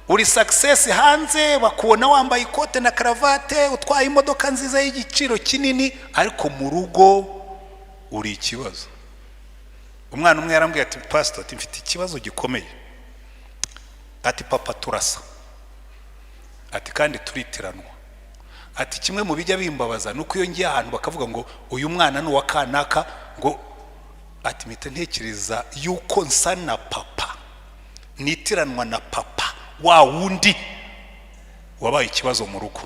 uri success hanze, bakubona wambaye ikote na karavate, utwaye imodoka nziza y'igiciro kinini, ariko mu rugo uri ikibazo. Umwana umwe yarambwiye ati pastor, ati mfite ikibazo gikomeye. Ati papa turasa, ati kandi turitiranwa. Ati kimwe mu bijya bimbabaza nuko iyo ngiye ahantu bakavuga ngo uyu mwana ni uwa kanaka, ngo ati mpita ntekereza yuko nsa na papa, nitiranwa na papa wa wundi wabaye ikibazo mu rugo.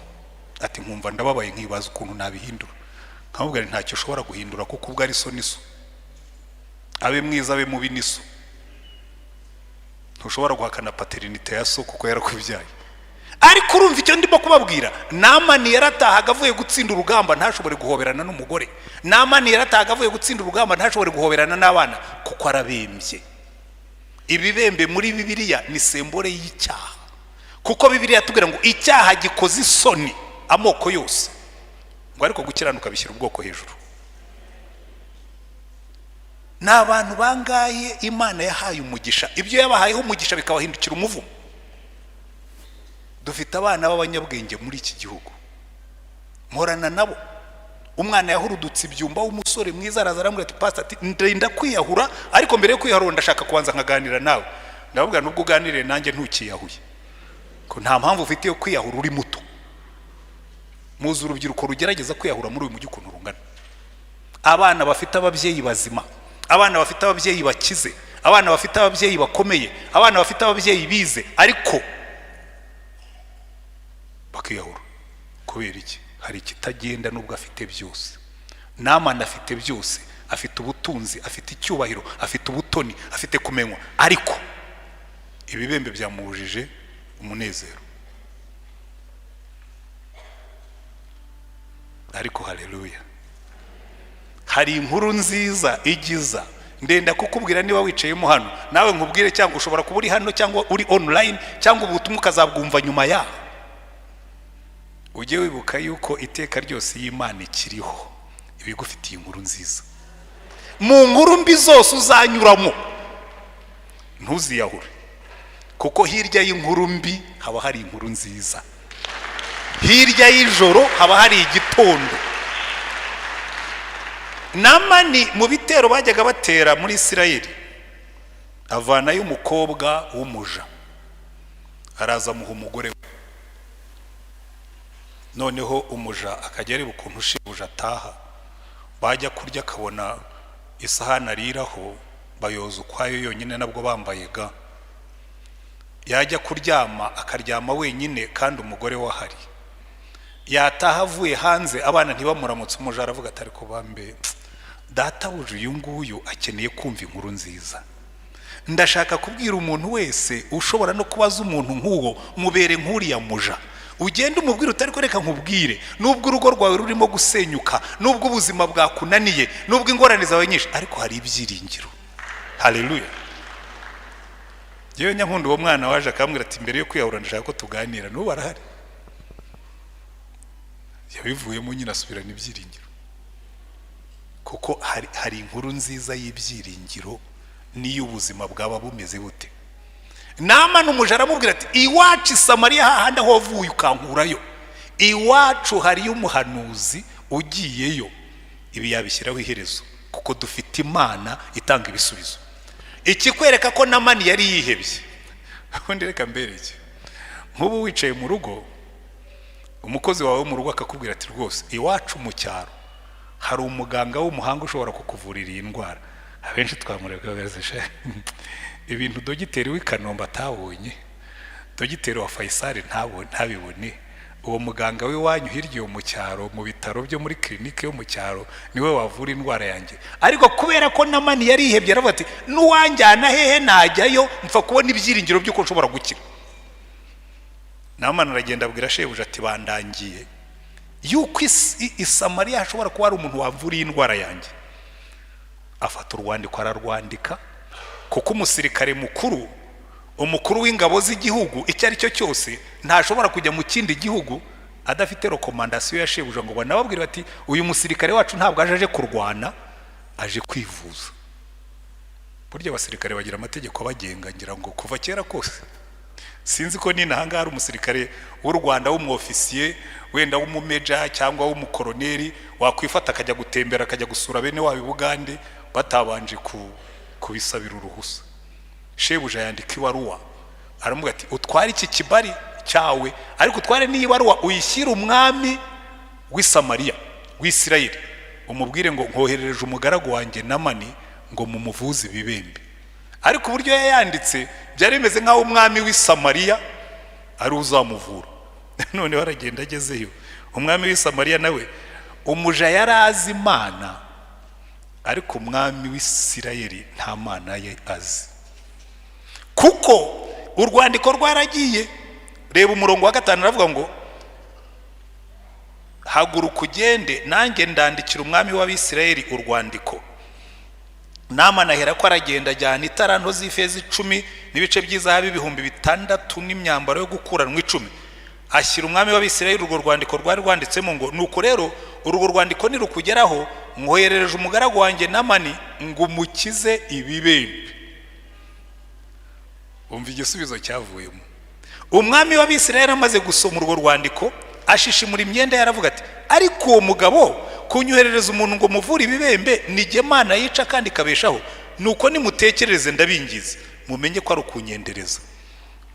Ati nkumva ndababaye nkibaza ukuntu nabihindura. Nkamubwira nti ntacyo ushobora guhindura kuko ubwo ari so niso, abe mwiza abe mubi niso. Ntushobora guhakana paternité ya so kuko yarakubyaye. Ariko urumva icyo ndimo kubabwira, Namani yaratahaga avuye gutsinda urugamba ntashobore guhoberana n'umugore. Namani yaratahaga avuye gutsinda urugamba ntashobore guhoberana n'abana kuko arabembye. Ibibembe muri Bibiliya ni sembore y'icyaha, kuko Bibiliya yatubwira ngo icyaha gikoze isoni amoko yose, ngo ariko gukiranuka bishyira ubwoko hejuru. N'abantu bangaye Imana yahaye umugisha, ibyo yabahayeho umugisha bikabahindukira umuvumo. Dufite abana b'abanyabwenge muri iki gihugu, mporana nabo. Umwana yahurudutse ibyumba w'umusore mwiza, araza aramubwira ati pastor, ati ndenda kwiyahura, ariko mbere yo kwiyahura ndashaka kubanza nkaganira nawe. Ndababwira nubwo uganire nanjye ntukiyahuye, ko nta mpamvu ufite yo kwiyahura uri muto. Muzi urubyiruko rugerageza kwiyahura muri uyu mujyi ukuntu rungana. Abana bafite ababyeyi bazima, abana bafite ababyeyi bakize, abana bafite ababyeyi bakomeye, abana bafite ababyeyi bize, ariko bakiyahura. Kubera iki? Hari ikitagenda nubwo afite byose. Namani afite byose, afite ubutunzi, afite icyubahiro, afite ubutoni, afite kumenywa, ariko ibibembe byamubujije umunezero. Ariko haleluya, hari inkuru nziza igiza. Ndenda kukubwira niba wicayemo hano, nawe nkubwire, cyangwa ushobora kuba uri hano cyangwa uri online, cyangwa ubutumwa ukazabwumva nyuma yaho. Ujye wibuka yuko iteka ryose y'Imana ikiriho, ibigufitiye inkuru nziza. Mu nkuru mbi zose uzanyuramo ntuziyahure, kuko hirya y'inkuru mbi haba hari inkuru nziza. Hirya y'ijoro haba hari igitondo. Namani mu bitero bajyaga batera muri Isirayeli, avanayo umukobwa w'umuja, araza muha umugore we. Noneho umuja akajya areba ukuntu shebuja ataha, bajya kurya akabona isahani ariraho bayoza ukwayo yonyine, nabwo bambaye ga. Yajya kuryama akaryama wenyine kandi umugore we ahari. Yataha avuye hanze abana ntibamuramutse, umuja aravuga ati ariko bambe databuja uyu nguyu akeneye kumva inkuru nziza. Ndashaka kubwira umuntu wese ushobora no kubaza umuntu nk'uwo, mubere nk'uriya muja. Ugenda umubwira utari ko reka nkubwire, nubwo urugo rwawe rurimo gusenyuka, nubwo ubuzima bwakunaniye, nubwo ingorane zawe nyinshi, ariko hari ibyiringiro. Haleluya. Yewe nyankunda uwo mwana waje akambwira ati mbere yo kwiyahura ndashaka ko tuganira, n'ubu arahari. Yabivuyemo nyine asubirana ibyiringiro, kuko hari inkuru nziza y'ibyiringiro niyo ubuzima bwaba bumeze bute. Namani umuja aramubwira ati iwacu i Samariya hahandi aho wavuye ukankurayo, iwacu hariyo umuhanuzi ugiyeyo, ibi yabishyiraho iherezo, kuko dufite Imana itanga ibisubizo. Ikikwereka ko Namani yari yihebye, ubundi reka mbereke. Nk'ubu wicaye mu rugo, umukozi wawe mu rugo akakubwira ati rwose iwacu mu cyaro hari umuganga w'umuhanga ushobora kukuvurira iyi ndwara. Abenshi twamuregagashe ibintu dogiteri w'i Kanombe atabonye, dogiteri wa Faisal ntabibone, uwo muganga w'iwanyu hirya yo mu cyaro mu bitaro byo muri clinique yo mu cyaro niwe wavura indwara yanjye. Ariko kubera ko namani yari ihebye aravuga ati nuwanjyana hehe najyayo mpfa kubona ibyiringiro by'uko nshobora gukira. Namani aragenda abwira shebuja ati bandangiye yuko i Samariya hashobora kuba ari umuntu wavura indwara yanjye. Afata urwandiko ararwandika, kuko umusirikare mukuru, umukuru w'ingabo z'igihugu icyo ari cyo cyose ntashobora kujya mu kindi gihugu adafite rekomandasiyo ya shebuja ngo banababwire bati uyu musirikare wacu ntabwo aje kurwana, aje kwivuza. Burya abasirikare bagira amategeko abagenga, ngira ngo kuva kera kose. Sinzi ko nina hanga hari umusirikare w'u Rwanda w'umwofisiye wenda w'umumeja cyangwa w'umukoroneri wakwifata akajya gutembera akajya gusura bene wabo Bugande batabanje kubisabira uruhusa. Shebuja yandika ibaruwa aramuga ati utware iki kibari cyawe, ariko utware n'iyi baruwa uyishyira umwami w'i Samariya w'Isirayeli, umubwire ngo nkoherereje umugaragu wanjye Namani ngo mumuvuze ibibembe. Ariko uburyo yayanditse byari bimeze nk'aho umwami w'i Samariya ari uzamuvura. None baragenda agezeyo, umwami w'i Samariya nawe umuja yarazi Imana, ariko umwami w'Isirayeli nta Mana ye azi. Kuko urwandiko rwaragiye, reba umurongo wa 5 aravuga ngo haguruka ugende nanjye ndandikira umwami w'Abisirayeli urwandiko. Namani ahera ko aragenda ajyana itaranto z'ifeza 10 n'ibice by'izahabu 6,000 n'imyambaro yo gukuranwa 10, ashyira umwami w'Abisirayeli urwo rwandiko rwari rwanditsemo ngo nuko rero urwo rwandiko nirukugeraho mwoherereje umugaragu wanjye Namani ngo umukize ibibembe. Umva igisubizo cyavuyemo. Umwami w'Abisirayeli amaze gusoma urwo rwandiko ashishimura imyenda yaravuga ati ariko uwo mugabo kunyoherereza umuntu ngo muvure ibibembe nige Mana yica kandi kabeshaho, nuko nimutekereze ndabingize mumenye ko ari ukunyendereza.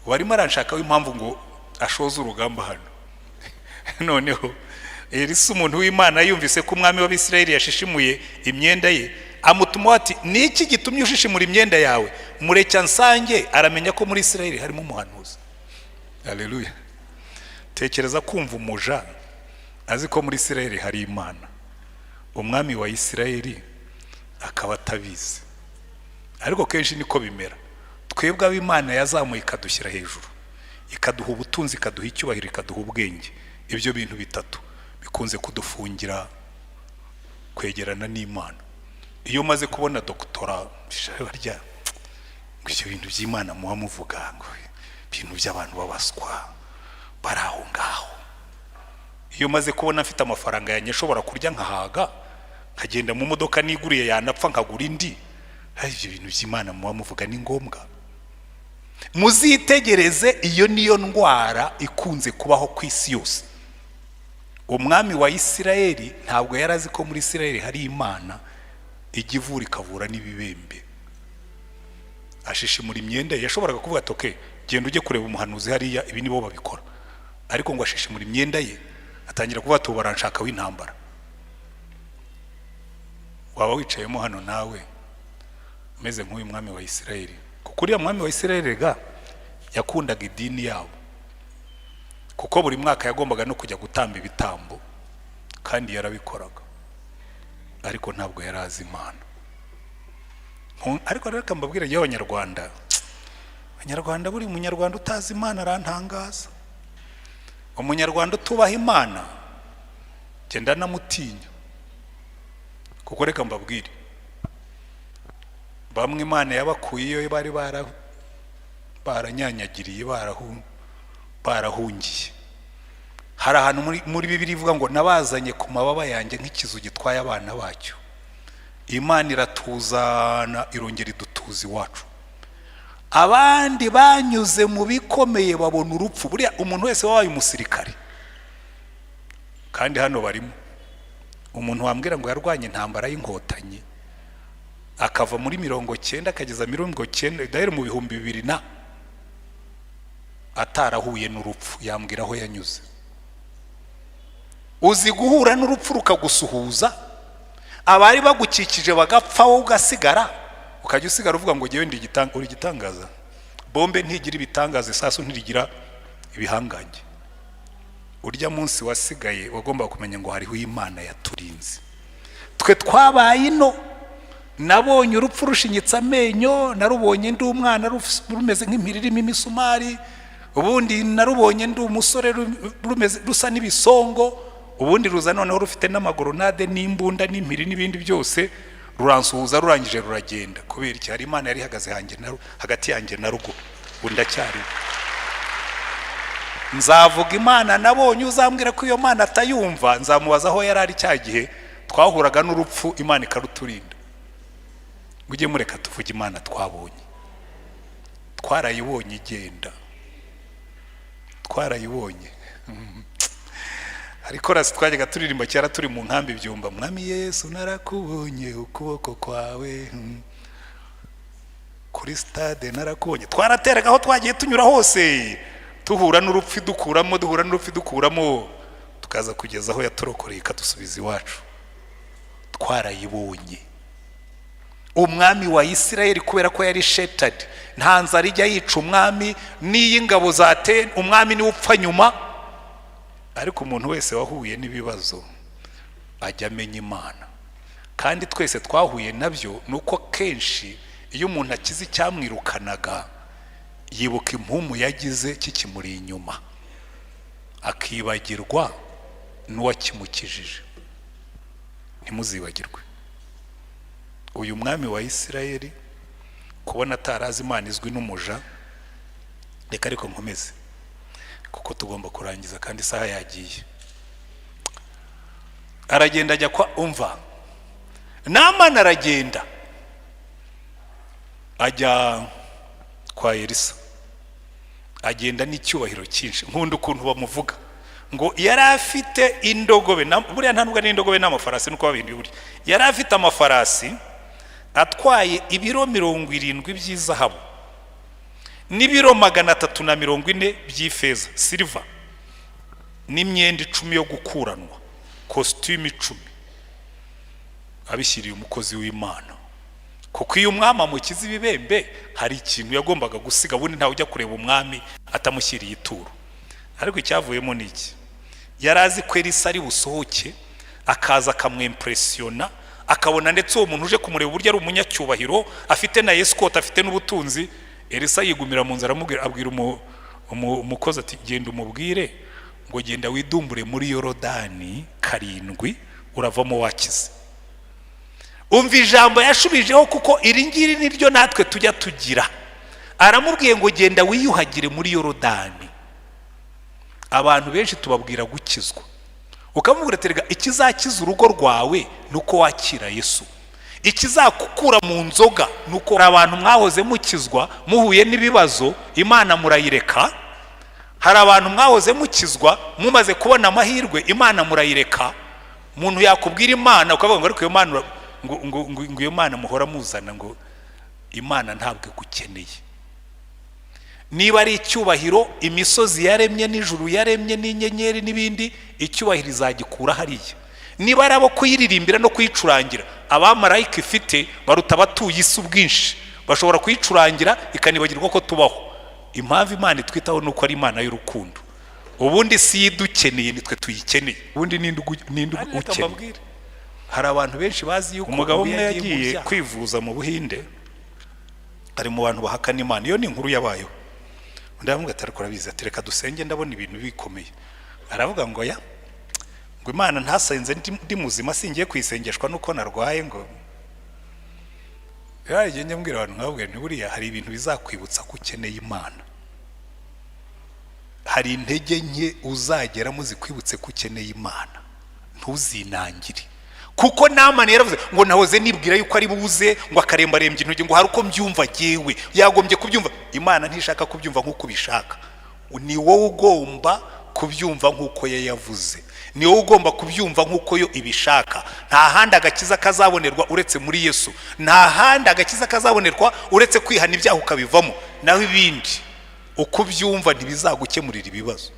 Warimo aranshaka w'impamvu ngo ashoze urugamba hano. Noneho Elisa umuntu w'Imana yumvise ko umwami w'Abisirayeli yashishimuye imyenda ye, amutuma ati niki gitumye ushishimura imyenda yawe? Mureke nsange aramenya ko muri Isirayeli harimo umuhanuzi. Haleluya. Tekereza kumva umuja azi ko muri Isirayeli hari Imana, umwami wa Isirayeli akaba atabizi. Ariko kenshi niko bimera, twebwe ab'Imana yazamuye ikadushyira hejuru, ikaduha ubutunzi, ikaduha icyubahiro, ikaduha ubwenge. Ibyo bintu bitatu bikunze kudufungira kwegerana n'Imana. Iyo maze kubona doktora barya ibyo bintu by'Imana muba muvuga ngo ibintu by'abantu babaswa baraho ngaho. Iyo maze kubona mfite amafaranga yanjye nshobora kurya nkahaga, nkagenda mu modoka niguriye yanapfa nkagura indi, ibyo bintu by'Imana muba muvuga ni ngombwa. Muzitegereze, iyo niyo ndwara ikunze kubaho ku isi yose. Umwami wa Isirayeli ntabwo yarazi ko muri Isirayeli hari Imana igivura ikavura n'ibibembe. Ashishimura imyenda yashoboraga kuvuga ati okay, genda ujye kureba umuhanuzi hariya, ibi nibo babikora. Ariko ngo ashishimura imyenda ye atangira kuvuga ati baranshaka w'intambara. Waba wicayemo hano nawe umeze nk'uyu mwami wa Isirayeli? Kuko uriya mwami wa Isirayeli ga yakundaga idini yabo, kuko buri mwaka yagombaga no kujya gutamba ibitambo kandi yarabikoraga, ariko ntabwo yarazi Imana. Ariko reka mbabwire y'Abanyarwanda, Abanyarwanda buri munyarwanda utazi Imana arantangaza. Umunyarwanda utubaha Imana genda namutinya, kuko reka mbabwire bamwe Imana yabakuyeyo bari baranyanyagiriye barahungiye. Hari ahantu muri Bibiliya ivuga ngo nabazanye ku mababa yanjye nk'ikizu gitwaye abana bacyo. Imana iratuzana irongera idutuza iwacu. Abandi banyuze mu bikomeye babona urupfu. Buriya umuntu wese wabaye umusirikare, kandi hano barimo umuntu wambwira ngo yarwanye intambara y'inkotanyi akava muri 90 akageza 90 dahera mu 2000 na atarahuye n'urupfu, yambwira aho yanyuze. Uzi guhura n'urupfu rukagusuhuza, abari bagukikije bagapfa wowe ugasigara, ukajya usigara uvuga ngo ngewe ndi igitangaza. Bombe ntigira ibitangaza, isasu ntirigira ibihangange. urya munsi wasigaye wagomba kumenya ngo hariho Imana yaturinze. Twe twabaye ino, nabonye urupfu rushinyitse amenyo, narubonye ndi umwana rumeze nk'impiririmo imisumari, ubundi narubonye ndi umusore rusa n'ibisongo, ubundi ruza noneho rufite n'amagoronade n'imbunda n'impiri n'ibindi byose, ruransuhuza rurangije ruragenda. Kubera iki? Hari Imana yari ihagaze hagati yanjye na rugo, ndacyari. Nzavuga Imana nabonye, uzambwira ko iyo Mana atayumva nzamubaza aho yari ari cya gihe twahuraga n'urupfu, Imana ikaruturinda. Mujye mureka tuvuge Imana twabonye, twarayibonye igenda, twarayibonye. Ariko rasi twajyaga turirimba cyara turi mu nkambi byumba, Mwami Yesu narakubonye ukuboko kwawe, kuri stade narakubonye. Twarateraga aho twagiye tunyura hose, tuhura n'urupfu dukuramo, tukaza kugeza aho yatorokoreye ikadusubiza iwacu. Twarayibonye. Umwami wa Isirayeli kubera ko yari shattered, nta nzara ijya yica umwami, n'iy'ingabo zateye umwami ni upfa nyuma. Ariko umuntu wese wahuye n'ibibazo ajya amenya Imana, kandi twese twahuye nabyo. Nuko kenshi iyo umuntu akize icyamwirukanaga yibuka impumu yagize kikimuri inyuma, akibagirwa n'uwakimukijije. Ntimuzibagirwe uyu mwami wa Isirayeli, kubona atarazi Imana izwi n'umuja. Reka ariko nkomeze kuko tugomba kurangiza kandi isaha yagiye. Aragenda ajya kwa umva, Namana aragenda ajya kwa Elisa, agenda n'icyubahiro cyinshi. Nkunda ukuntu bamuvuga ngo yari afite indogobe, buriya nta nubwo n'indogobe n'amafarasi nuko babindi buri. Yari afite amafarasi atwaye ibiro 70 by'izahabu n'ibiro 340 by'ifeza silver, n'imyenda 10 yo gukuranwa, costume 10, abishyiriye umukozi w'Imana. Kuko iyo umwami amukiza ibibembe hari ikintu yagombaga gusiga, bundi ntawe ujya kureba umwami atamushyiriye ituro. Ariko icyavuyemo niki? Yarazi ko Elisa ari busohoke, akaza akamwimpressiona, akabona ndetse uwo muntu uje kumureba burya ari umunyacyubahiro, afite na escort, afite n'ubutunzi. Elisa yigumira mu nzara, abwira umukozi ati genda umubwire ngo genda widumbure muri Yorodani 7 uravamo wakize. Umva ijambo yashubijeho, kuko iri ngiri niryo natwe tujya tugira. Aramubwiye ngo genda wiyuhagire muri Yorodani. Abantu benshi tubabwira gukizwa, ukamubwira terega ikizakiza urugo rwawe nuko wakira Yesu, ikizakukura mu nzoga nuko abantu mwahoze mukizwa muhuye n'ibibazo Imana murayireka. Hari abantu mwahoze mukizwa mumaze kubona amahirwe, Imana murayireka. Umuntu yakubwira Imana ukavuga ngo ariko iyo Imana ngo iyo Mana muhora muzana, ngo Imana ntabwo gukeneye. Niba ari icyubahiro imisozi yaremye n'ijuru yaremye n'inyenyeri n'ibindi, icyubahiro izagikura hariya. Niba ari abo kuyiririmbira no kuyicurangira, abamarayika ifite baruta abatuye isi ubwinshi, bashobora kuyicurangira ikanibagirwa ko tubaho. Impamvu Imana itwitaho nuko ari Imana y'urukundo. Ubundi si yidukeneye, nitwe tuyikeneye. Ubundi ninde ukeneye? Hari abantu benshi bazi yuko umugabo umwe yagiye kwivuza mu Buhinde, ari mu bantu bahakana Imana. Iyo ni inkuru yabayeho. Ndavuga ati ariko rabizi, ati reka dusenge ndabona ibintu bikomeye. Aravuga ngo ya ngo Imana ntasenze ndi muzima, singiye kwisengeshwa nuko narwaye. Ngo yaje nyambwira abantu nkabwe ntiburiya hari ibintu bizakwibutsa ko ukeneye Imana. Hari intege nke uzagera muzikwibutse ko ukeneye Imana, ntuzinangire. Kuko Namani yaravuze ngo nahoze nibwira yuko ari buze, ngo akarembarembye intoki, ngo hari uko mbyumva jewe, yagombye kubyumva. Imana ntishaka kubyumva nk'uko bishaka, ni wowe ugomba kubyumva nk'uko yavuze, ni wowe ugomba kubyumva nk'uko yo ibishaka. Nta handi agakiza kazabonerwa uretse muri Yesu, nta handi agakiza kazabonerwa uretse kwihana ibyaha ukabivamo. Naho ibindi uko byumva ntibizagukemurira ibibazo.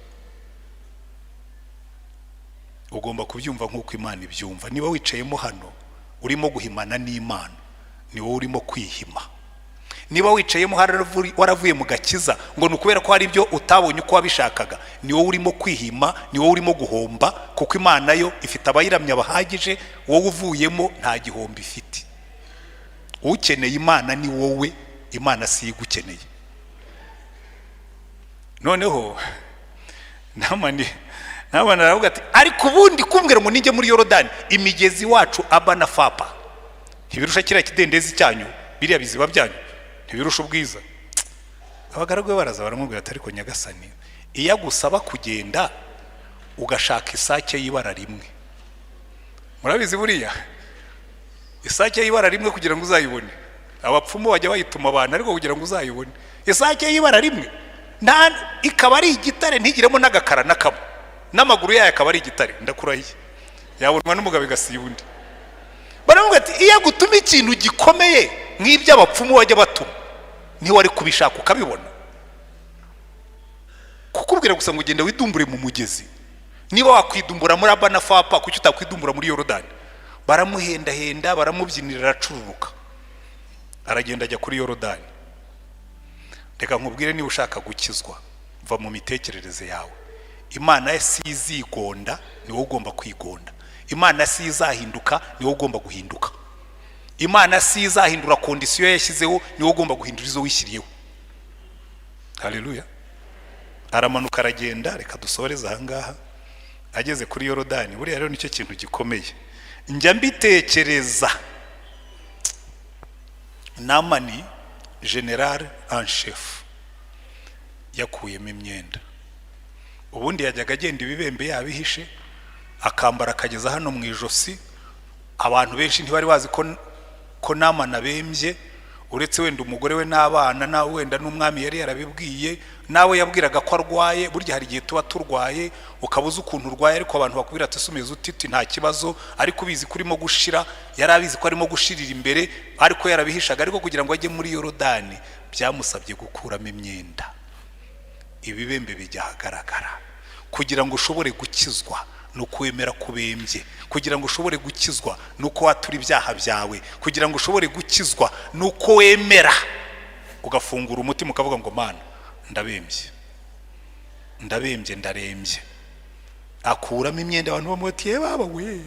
Ugomba kubyumva nk'uko Imana ibyumva. Niba wicayemo hano urimo guhimana n'Imana, ni wowe urimo kwihima. niba wicayemo waravuye mu gakiza ngo ni ukubera ko hari ibyo utabonye uko wabishakaga, ni wowe urimo kwihima, ni wowe urimo guhomba, kuko Imana yo ifite abayiramya bahagije, wowe uvuyemo nta gihombo ifite. Ukeneye Imana ni wowe, Imana si igukeneye. Noneho Namani aravuga ati ariko ubundi kumbwira ngo ninjye muri Yorodani, imigezi wacu aba na fapa ntibirusha kiriya kidendezi cyanyu, biriya biziba byanyu ntibirusha ubwiza. Abagaragu be baraza baramubwira ati ariko nyagasani, iyo agusaba kugenda ugashaka isake y'ibara rimwe, murabizi buriya isake y'ibara rimwe kugira ngo uzayibone, abapfumu bajya bayituma abantu ariko kugira ngo uzayibone isake y'ibara rimwe, ikaba ari igitare ntigiremo n'agakara n'akabo, n'amaguru yayo akaba ari igitare, ndakurahiye yabonwa n'umugabo igasiba undi. Baravuga ati iyo gutuma ikintu gikomeye nk'ibyo abapfumu bajya batuma, niwe wari kubishaka ukabibona. Kukubwira gusa ngo ugenda widumbure mu mugezi, niba wakwidumbura muri Aba na Fapa, kuki utakwidumbura muri Yorodani? Baramuhendahenda, baramubyinira, aracururuka, aragenda ajya kuri Yorodani. Reka nkubwire, niba ushaka gukizwa, va mu mitekerereze yawe. Imana si izigonda, ni wowe ugomba kwigonda. Imana si izahinduka, ni wowe ugomba guhinduka. Imana si izahindura kondisiyo yashyizeho, ni wowe ugomba guhindura izo wishyiriyeho. Haleluya. Aramanuka aragenda, reka dusoreze aha ngaha. Ageze kuri Yorodani, buriya rero nicyo kintu gikomeye njya mbitekereza. Namani general en chef yakuyemo imyenda, ubundi yajyaga agenda ibibembe yabihishe, akambara akageza hano mu ijosi. Abantu benshi ntibari bazi ko Namani abembye, uretse wenda umugore we n'abana, na wenda n'umwami yari yarabibwiye, nawe yabwiraga ko arwaye. Burya hari igihe tuba turwaye ukabuza ukuntu urwaye, ariko abantu bakubwira ati sumeze utiti nta kibazo, ariko ubizi ko urimo gushira. Yari abizi ko arimo gushirira imbere, ariko yarabihishaga. Ariko kugira ngo ajye muri Yorodani byamusabye gukuramo imyenda, ibibembe bijya ahagaragara. Kugira ngo ushobore gukizwa nuko wemera kubembye, kugira ngo ushobore gukizwa nuko watura ibyaha byawe, kugira ngo ushobore gukizwa nuko wemera ugafungura umutima ukavuga ngo Mana ndabembye, ndarembye. Akuramo imyenda, abantu bamutiye baba we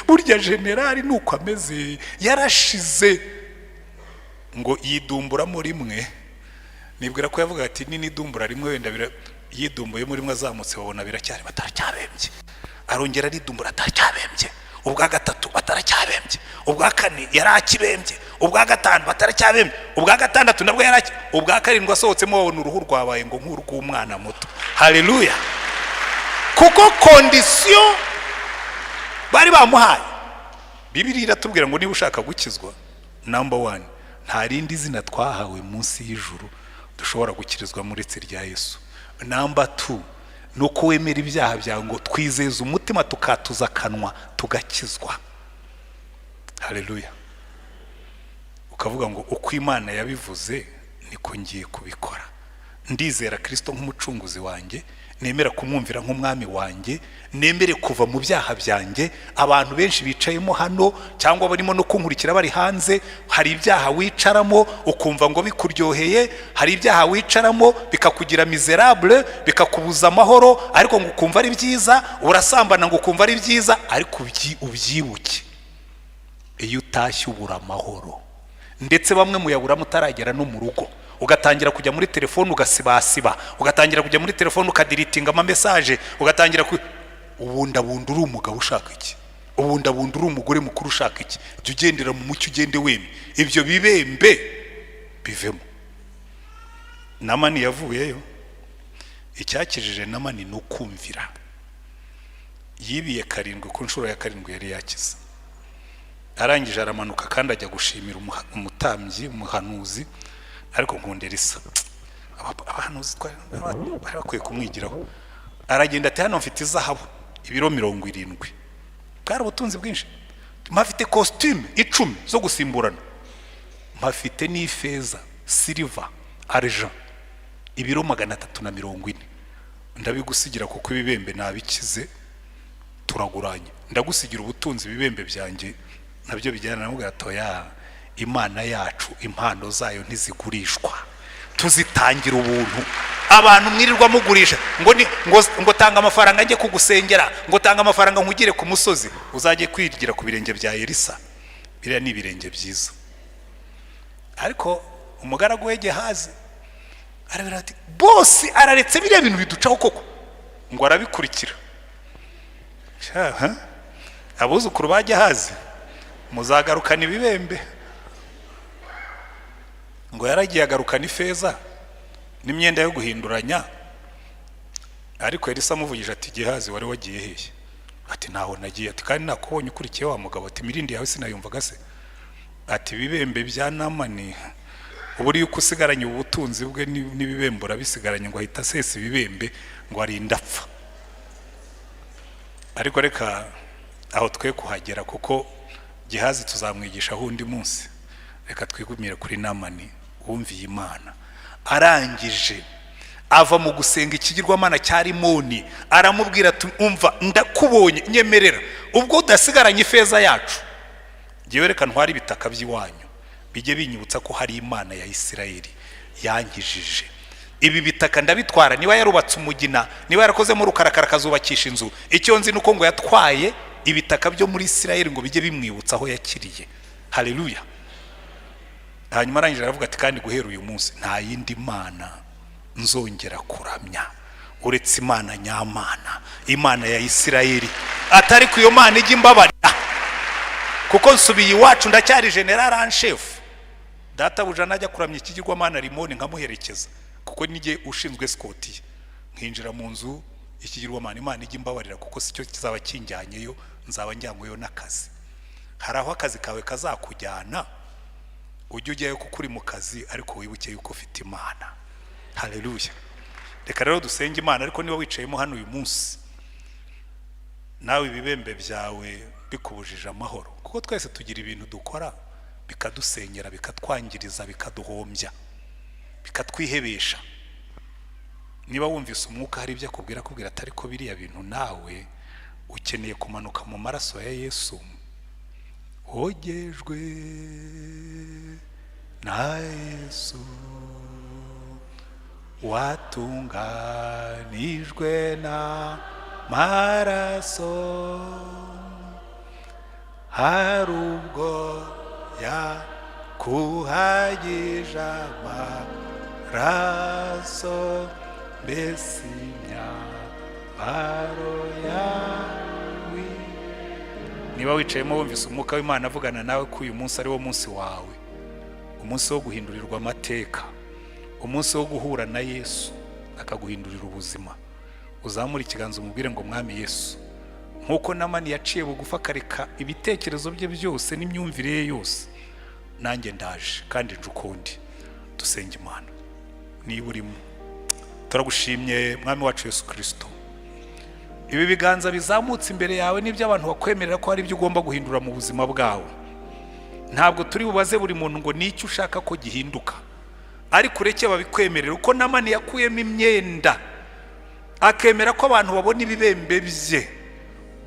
burya generali nuko ameze, yarashize. Ngo yidumburamo rimwe, nibwira ko yavuga ati nini dumbura rimwe, wenda yidumbuye muri rimwe azamutse babona biracyari, bataracyabembye. Arongera aridumbura, ataracyabembye. Ubwa gatatu bataracyabembye, ubwa kane yarakibembye, ubwa gatanu bataracyabembye, ubwa gatandatu nabwo yaraki, ubwa karindwi asohotsemo babona uruhu rwabaye ngo nk'urw'umwana muto. Haleluya. Kuko kondisiyo bari bamuhaye. Bibiliya iratubwira ngo niba ushaka gukizwa, number 1, nta rindi zina twahawe munsi y'ijuru dushobora gukirizwa muretse rya Yesu. Number 2, nuko wemera ibyaha byawe, ngo twizeze umutima tukatuza akanwa tugakizwa. Haleluya. Ukavuga ngo uko Imana yabivuze niko ngiye kubikora. Ndizera Kristo nk'umucunguzi wanjye, nemera kumwumvira nk'umwami wanjye, nemere kuva mu byaha byanjye. Abantu benshi bicayemo hano cyangwa barimo no kunkurikira bari hanze, hari ibyaha wicaramo ukumva ngo bikuryoheye, hari ibyaha wicaramo bikakugira miserable, bikakubuza amahoro, ariko ngo ukumva ari byiza. Urasambana ngo ukumva ari byiza, ariko ubyibuke iyo utashye ubura amahoro. Ndetse bamwe muyabura mutaragera no mu rugo, ugatangira kujya muri telefone ugasibasiba, ugatangira kujya muri telefone ukadiritinga ama message, ugatangira ubundabunda uri umugabo ushaka iki, ubundabunda uri umugore mukuru ushaka iki. Jya ugendera mu mucyo, ugende weme, ibyo bibembe bivemo. Namani yavuyeyo, icyakijije Namani no kumvira. Yibiye 7 ku nshuro ya 7 yari yakiza. Arangije aramanuka kandi ajya gushimira umutambyi, umuhanuzi. Ariko nkundera isa, abahanuzi bari bakwiye kumwigiraho. Aragenda ati hano mfite izahabu ibiro 70, bwari ubutunzi bwinshi. Mpafite costume 10 zo gusimburana, mpafite n'ifeza, silver, argent ibiro 340. Ndabigusigira kuko ibibembe nabikize, turaguranye. Ndagusigira ubutunzi ibibembe byanjye nabyo bijyana na mugatoya. imana yacu impano zayo ntizigurishwa, tuzitangira ubuntu. Abantu mwirirwa mugurisha ngo tanga amafaranga njye kugusengera, ngo tanga amafaranga nkugire ku musozi, uzajye kwigira ku birenge bya Elisa. Biriya ni ibirenge byiza. Ariko umugaragu we Gehazi arabira ati bosi araretse biriya bintu biducaho koko, ngo arabikurikira. Abuzukuru ba Gehazi muzagarukana ibibembe. Ngo yaragiye agarukana ifeza n'imyenda yo guhinduranya. Ariko Elisa amuvugije ati Gehazi wari wagiye hehe? Ati naho nagiye. Ati kandi nakubonye ukurikiye wa mugabo. Ati mirindi yawe sinayumvaga se? Ati ibibembe bya Namani uburi uko usigaranye ubutunzi bwe n'ibibembe urabisigaranye, ngo ahita sesa ibibembe ngo arinda apfa. Ariko reka aho twe kuhagera kuko Gehazi tuzamwigisha undi munsi. Reka twigumire kuri Namani wumviye Imana. Arangije ava mu gusenga ikigirwamana cya Rimoni, aramubwira ati umva ndakubonye nyemerera ubwo udasigaranye ifeza yacu, ngewe reka ntwari ibitaka by'iwanyu bijye binyibutsa ko hari Imana ya Isirayeli yankijije. Ibi bitaka ndabitwara, niba yarubatse umugina, niba yarakozemo rukarakara kazubakisha inzu, icyo nzi nuko ngo yatwaye ibitaka byo muri Isirayeli ngo bijye bimwibutsa aho yakiriye. Haleluya. Hanyuma arangije aravuga ati kandi guhera uyu munsi nta yindi Mana nzongera kuramya uretse Imana nyamana, Imana ya Isirayeli, atari ku iyo Mana ijya imbabarira, kuko nsubiye iwacu ndacyari general en chef. Data buja najya kuramya ikigirwamana Rimoni nkamuherekeza, kuko nige ushinzwe escort, nkinjira mu nzu ikigirwamana, Imana ijya imbabarira kuko sicyo kizaba kinjyanyeyo, nzaba njyanyweyo n'akazi. Hari aho akazi kawe kazakujyana ujye ujyayo kuko uri mu kazi, ariko wibuke yuko ufite Imana. Haleluya. Reka rero dusenge Imana. Ariko niba wicayemo hano uyu munsi nawe ibibembe byawe bikubujije amahoro, kuko twese tugira ibintu dukora bikadusenyera, bikatwangiriza, bikaduhombya, bikatwihebesha. Niba wumvise umwuka hari ibyo akubwira atari ko biriya bintu nawe ukeneye kumanuka mu maraso ya Yesu, wogejwe na Yesu, watunganijwe na maraso, hari ubwo yakuhagije amaraso, mbese imyambaro yawe. Niba wicayemo wumvise umwuka w'Imana avugana nawe ko uyu munsi ari wo munsi wawe, umunsi wo guhindurirwa amateka, umunsi wo guhura na Yesu akaguhindurira ubuzima, uzamura ikiganza umubwire ngo mwami Yesu, nkuko Namani yaciye bugufa akareka ibitekerezo bye byose n'imyumvire ye yose, nanjye ndaje kandi nje ukundi. Dusenge Imana. Niba urimo, turagushimye mwami wacu Yesu Kristo, ibi biganza bizamutse imbere yawe n'ibyo abantu bakwemerera ko hari ibyo ugomba guhindura mu buzima bwawe. Ntabwo turi bubaze buri muntu ngo n'icyo ushaka ko gihinduka, ariko ureke babikwemerera. Uko Namani yakuyemo imyenda akemera ko abantu babona ibibembe bye,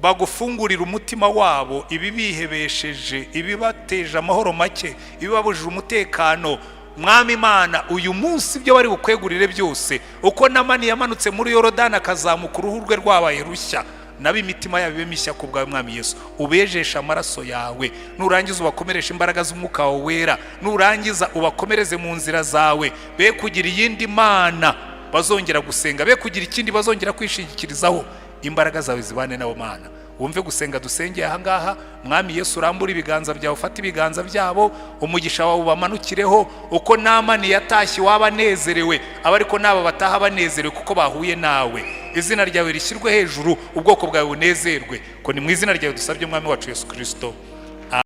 bagufungurira umutima wabo ibibihebesheje, ibibateje amahoro make, ibibabujije umutekano. Mwami Imana, uyu munsi ibyo bari bukwegurire byose, uko Namani yamanutse muri Yorodani akazamuka uruhu rwe rwabaye rushya, nabi imitima yabo ibe mishya ku bwawe mwami Yesu. Ubejesha amaraso yawe, nurangiza ubakomeresha imbaraga z'umwuka wawe wera, nurangiza ubakomereze mu nzira zawe, be kugira iyindi Mana bazongera gusenga, be kugira ikindi bazongera kwishingikirizaho. Imbaraga zawe zibane nabo Mana. Wumve gusenga dusengeye aha ngaha mwami Yesu, urambura ibiganza byawe, ufate ibiganza byabo, umugisha wawe ubamanukireho. Uko Namani yatashye wabanezerewe, abariko nabo bataha banezerewe kuko bahuye nawe. Izina ryawe rishyirwe hejuru, ubwoko bwawe bunezerwe, ko ni mu izina ryawe dusabye mwami wacu Yesu Kristo.